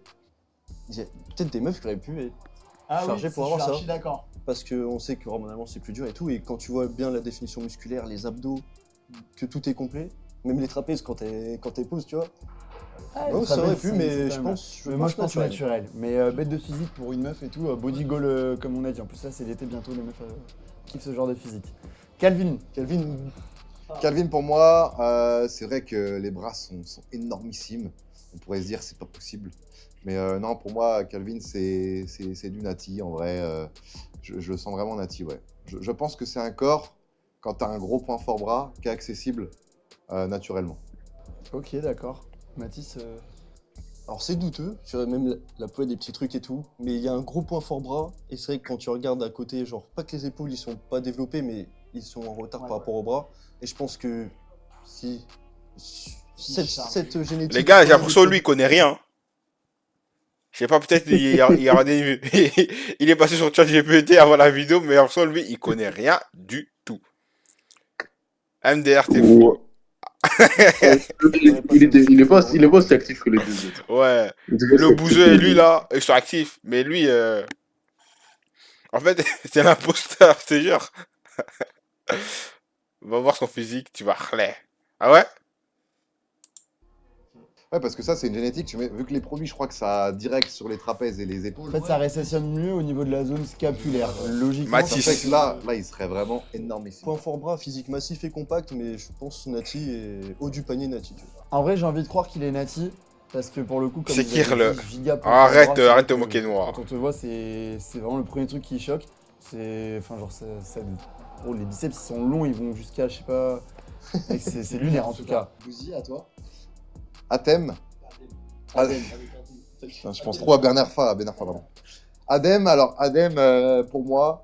il y a peut-être des meufs qui auraient pu être chargées pour avoir je ça. suis d'accord. Parce qu'on sait que hormonalement c'est plus dur et tout, et quand tu vois bien la définition musculaire, les abdos, que tout est complet, même les trapèzes quand t'es pose, tu vois. Non, ça aurait pu, mais je pense naturel. Mais bête de physique pour une meuf et tout, body goal comme on a dit. En plus, ça, c'est l'été bientôt, les meufs kiffent ce genre de physique. Calvin, Calvin, pour moi, c'est vrai que les bras sont énormissimes. On pourrait se dire c'est pas possible. Mais non, pour moi, Calvin, c'est du nati. En vrai, je le sens vraiment nati, ouais. Je pense que c'est un corps, quand t'as un gros point fort bras, qui est accessible naturellement. ok, d'accord. Mathis, Alors c'est douteux, tu vois, même la poids des petits trucs et tout, mais il y a un gros point fort bras, et c'est vrai que quand tu regardes à côté, genre, pas que les épaules ils sont pas développées, mais ils sont en retard par rapport au bras, et je pense que si cette génétique... Les gars, j'ai l'impression que lui, il connaît rien. Je sais pas, peut-être il a regardé il est passé sur ChatGPT avant la vidéo, mais j'ai l'impression que lui, il connaît rien du tout. MDR, t'es fou. Il est pas aussi actif que les deux autres. Ouais. Il est pas Le aussi bouseux actif et que lui, les là, ils sont actifs. Mais lui, en fait, c'est l'imposteur, je te jure. Va voir son physique, tu vas râler. Ah ouais? Ouais, parce que ça, c'est une génétique. Vu que les produits, je crois que ça direct sur les trapèzes et les épaules. en fait, ça récessionne mieux au niveau de la zone scapulaire. Logiquement, Mathis. Ça fait que là, il serait vraiment énormissime. Point fort bras, physique massif et compact, mais je pense Nati est haut du panier Nati. Tu vois. en vrai, j'ai envie de croire qu'il est nati. Parce que pour le coup, comme C'est vous avez Kirle. dit, giga point Arrête, fort bras, c'est arrête vrai de que moquer de moi. Quand on te voit, c'est vraiment le premier truc qui choque. C'est. Enfin, genre, oh, les biceps, ils sont longs, ils vont jusqu'à, je sais pas. Mec, c'est lunaire en tout cas. Bouzy, à toi. Adem. Putain, je pense trop à Bernard Fa, pardon. Adem, pour moi,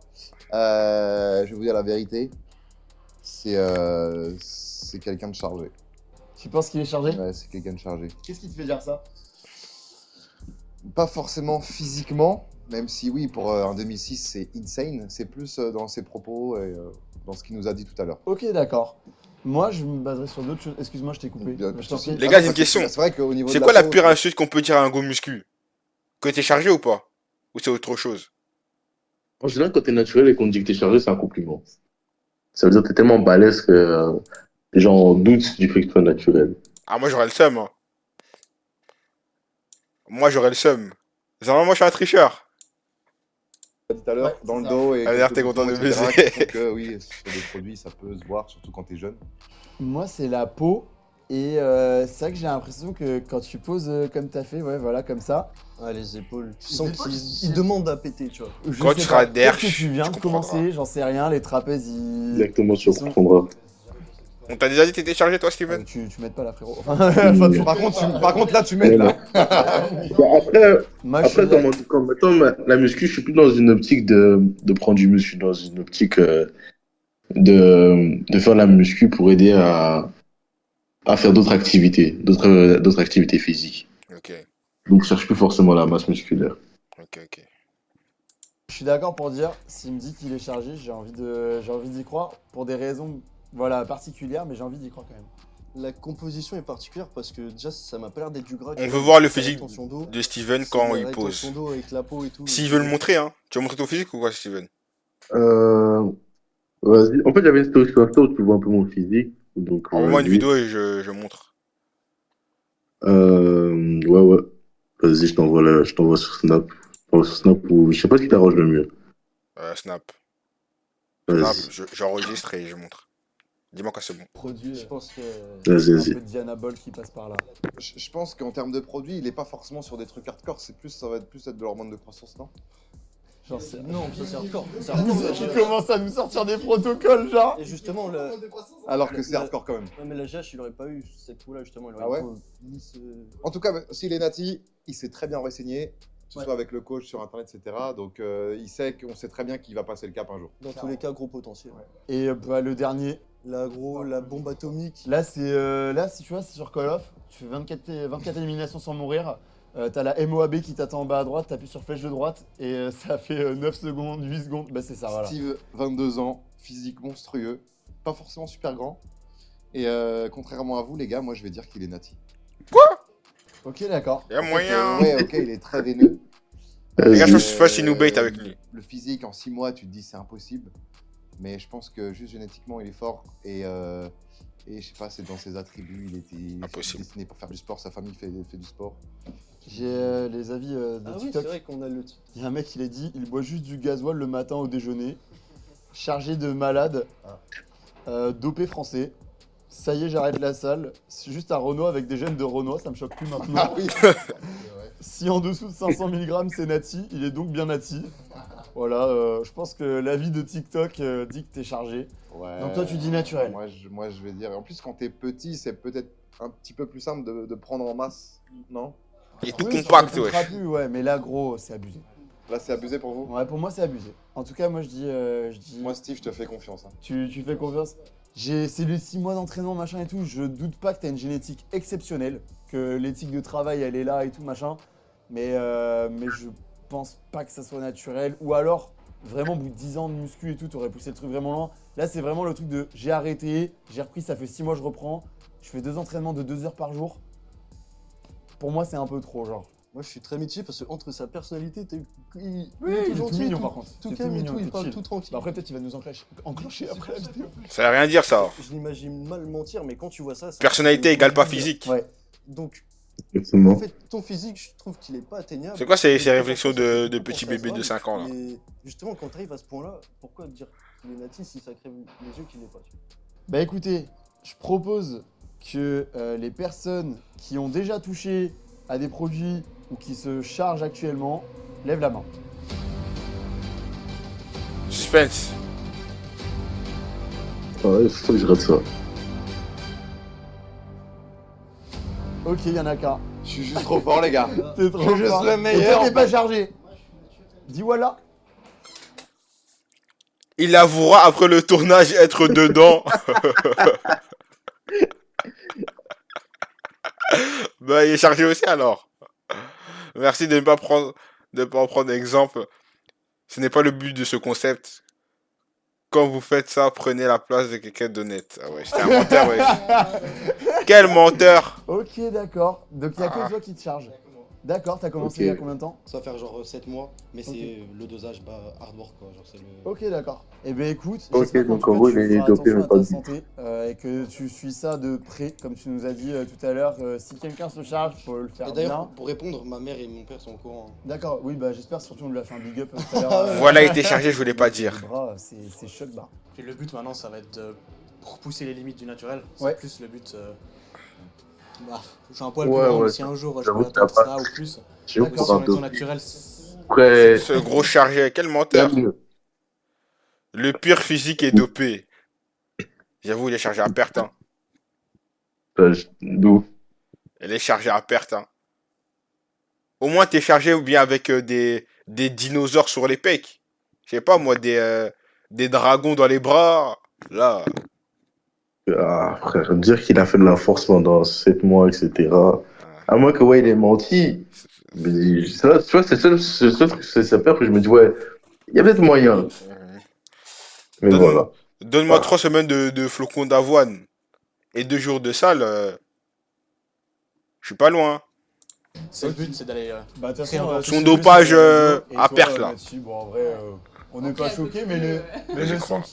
je vais vous dire la vérité, c'est quelqu'un de chargé. Tu penses qu'il est chargé? Ouais, c'est quelqu'un de chargé. Qu'est-ce qui te fait dire ça? Pas forcément physiquement, même si oui, pour un 2006, c'est insane. C'est plus dans ses propos et dans ce qu'il nous a dit tout à l'heure. Ok, d'accord. Moi, je me baserai sur d'autres choses. Excuse-moi, je t'ai coupé. Bien, Je t'en prie. Les gars, j'ai une parce que question. C'est vrai qu'au niveau C'est de quoi la peau, pire insulte qu'on peut dire à un go muscu? Que t'es chargé ou pas? Ou c'est autre chose? En général, quand t'es naturel et qu'on te dit que t'es chargé, c'est un compliment. Ça veut dire que t'es tellement balèze que les gens doutent du fait que tu sois naturel. Ah, moi j'aurais le seum. Hein. Moi j'aurais le seum. Normalement, moi je suis un tricheur. dit tout à l'heure, Ouais, dans c'est le ça. dos et Ah, d'ailleurs, quelques t'es content boutons, de etc., baiser. qui font que oui, sur des produits, ça peut se voir, surtout quand t'es jeune. Moi, c'est la peau. Et c'est vrai que j'ai l'impression que quand tu poses comme t'as fait, ouais, voilà, comme ça. Ah, les épaules, tu Les sens épaules, qu'ils demandent à péter, tu vois. Je Quand sais tu seras pas, peut-être derche, que tu viens tu de comprendras. commencer, j'en sais rien, les trapèzes, ils. Exactement, tu Ils sont- comprendras. On t'a déjà dit que t'étais chargé, toi, Steven? Tu m'aides pas là, frérot. Enfin, Par contre, là, tu m'aides, là. Après, moi, je suis après quand maintenant, la muscu, je suis plus dans une optique de prendre du muscu, dans une optique de faire la muscu pour aider à faire d'autres activités, d'autres activités physiques. Ok, Donc, je cherche plus forcément la masse musculaire. ok. Je suis d'accord pour dire, s'il me dit qu'il est chargé, j'ai envie d'y croire pour des raisons, voilà, particulières, mais j'ai envie d'y croire quand même. La composition est particulière parce que déjà ça m'a pas l'air d'être du gras. On veut voir le C'est la physique rétention d'eau. de Steven C'est quand la il rétention pose. d'eau avec la peau et tout. S'il veut le montrer, hein. Tu vas montrer ton physique ou quoi, Steven? Vas-y. En fait, j'avais une story sur Insta où tu vois un peu mon physique. Donc, Envoie-moi une vas-y. vidéo et je montre. Ouais. Vas-y, je t'envoie sur Snap. Sur Snap ou je sais pas ce qui t'arrange le mieux. Snap. Vas-y. Snap, j'enregistre et je montre. Dis-moi quand c'est bon. Produit, Je pense que. Vas-y, un vas-y. peu de Diana Ball qui passe par là. Je pense qu'en termes de produits, il est pas forcément sur des trucs hardcore, ça va être plus être de l'hormone de croissance, non? Genre, c'est. Non, ça c'est hardcore. C'est Tu commences à nous sortir des protocoles, genre. Et justement, Alors que c'est hardcore quand même. ouais, mais la GH, il aurait pas eu cette peau là justement. Il aurait Ah ouais une peau lisse, En tout cas, s'il est nati, il s'est très bien renseigné. ce soit avec le coach sur internet, etc. Donc on sait très bien qu'il va passer le cap un jour. Dans tous les cas, gros potentiel. Et bah, le dernier, Là, gros, la bombe atomique. là, si tu vois, c'est sur Call of. Tu fais 24 éliminations sans mourir. T'as la MOAB qui t'attend en bas à droite, t'appuies sur flèche de droite et ça fait 9 secondes, 8 secondes. Bah, c'est ça, voilà. Steve, 22 ans, physique monstrueux, pas forcément super grand. Et contrairement à vous, les gars, moi je vais dire qu'il est nati. Ok, d'accord. Il y a moyen. Ouais, ok, il est très veineux. Les gars, je Vas-y. sais pas si nous bait avec lui. Le physique, en 6 mois, tu te dis c'est impossible. Mais je pense que juste génétiquement, il est fort. Et je sais pas, c'est dans ses attributs. Il était Impossible. destiné pour faire du sport. Sa famille fait du sport. J'ai les avis de Ah oui, TikTok. c'est vrai qu'on a le titre. Il y a un mec qui l'a dit, il boit juste du gasoil le matin au déjeuner, chargé de malade, dopé français. Ça y est, j'arrête la salle. C'est juste un Renault avec des gènes de Renault, ça me choque plus maintenant. Ah oui. Si en dessous de 500 mg c'est nati, il est donc bien nati. Voilà, je pense que l'avis de TikTok dit que t'es chargé. Ouais. Donc toi tu dis naturel. Moi, je vais dire. En plus, quand t'es petit, c'est peut-être un petit peu plus simple de prendre en masse, non? Il est tout Oui, compact, ça comptera ouais. plus, ouais, mais là gros, c'est abusé. Là, c'est abusé pour vous? Ouais, pour moi c'est abusé. En tout cas, moi je dis Moi, Steve, je te fais confiance. Hein. tu fais confiance. C'est les 6 mois d'entraînement, machin et tout. Je doute pas que t'as une génétique exceptionnelle, que l'éthique de travail elle est là et tout, machin. Mais je pense pas que ça soit naturel. Ou alors, vraiment, au bout de 10 ans de muscu et tout, t'aurais poussé le truc vraiment loin. Là, c'est vraiment le truc de j'ai arrêté, j'ai repris, ça fait 6 mois, je reprends. Je fais 2 entraînements de 2 heures par jour. Pour moi, c'est un peu trop, genre. Moi, je suis très mitigé parce que entre sa personnalité, il Oui, est il tout est tout gentil, mignon par contre. tout C'est calme et mignon, tout, il tout parle chill. tout tranquille. Bah après, peut-être il va nous enclencher après la vidéo. Ça veut rien dire, ça. Je l'imagine mal mentir, mais quand tu vois ça... Personnalité égale pas physique. Ouais. Donc, Effectivement. en fait, ton physique, je trouve qu'il est pas atteignable. C'est quoi ces Mais réflexions pourtant, de petit bébé de 5 ans, là? Mais justement, quand tu arrives à ce point-là, pourquoi dire qu'il est nati si ça crève les yeux qu'il n'est pas, tu vois? Bah écoutez, je propose que les personnes qui ont déjà touché à des produits ou qui se chargent actuellement lèvent la main. Suspense. Ouais, faut que je rate ça. Ok, il y en a qu'un. Je suis juste trop fort, les gars. T'es trop Je suis juste fort. le Et meilleur. toi, t'es pas chargé. Dis voilà. Il avouera après le tournage être dedans. Bah, il est chargé aussi alors. Merci de ne pas en prendre exemple. Ce n'est pas le but de ce concept. Quand vous faites ça, prenez la place de quelqu'un d'honnête. Ah ouais, j'étais un menteur, ouais. Quel menteur! Ok, d'accord. Donc il y a que toi qui te charge. D'accord, t'as commencé Ok. il y a combien de temps? Ça va faire genre 7 mois, mais Ok. c'est le dosage hard work quoi. Genre c'est le. Ok, d'accord. Eh ben écoute, Ok, j'espère qu'en donc tout en cas, gros, tu il est feras dopé, attention mais à pas ta de santé et que tu suis ça de près, comme tu nous as dit tout à l'heure. Si quelqu'un se charge, faut le faire Et bien. d'ailleurs, pour répondre, ma mère et mon père sont au courant. D'accord, oui, bah j'espère surtout on lui a fait un big up tout à l'heure. Voilà, il était chargé, je voulais pas dire. Les bras, c'est choc barre. Puis le but maintenant, ça va être de repousser les limites du naturel. C'est Ouais. plus le but. Bah, je suis un poil Ouais, plus grand, ouais, mais si un jour je j'avoue peux que t'as atteindre pas- ça ou plus, Je vais D'accord. si en prendre un étant peu. naturel, Après, Ce gros chargé, quel menteur. Le pire physique est dopé. J'avoue, il est chargé à perte. Hein. d'où? Elle est chargée à perte. Hein. Au moins, t'es chargé ou bien avec des dinosaures sur les pecs. Je sais pas, moi, des dragons dans les bras. Là. Ah, frère, dire qu'il a fait de la force pendant 7 mois, etc. À moins que, ouais, il ait menti. Mais ça, tu vois, c'est le seul truc, c'est sa peur que je me dis, ouais, il y a peut-être moyen. Mais Donne- voilà. Donne-moi Ah. 3 semaines de flocons d'avoine et 2 jours de salle. Je suis pas loin. c'est le but, c'est d'aller. Bah, de toute Son façon, Son tu dopage sais, et à toi, perte, là. Mathis, bon, en vrai, on n'est Ok, pas un peu choqués, plus, mais euh, le Je sang crois. qui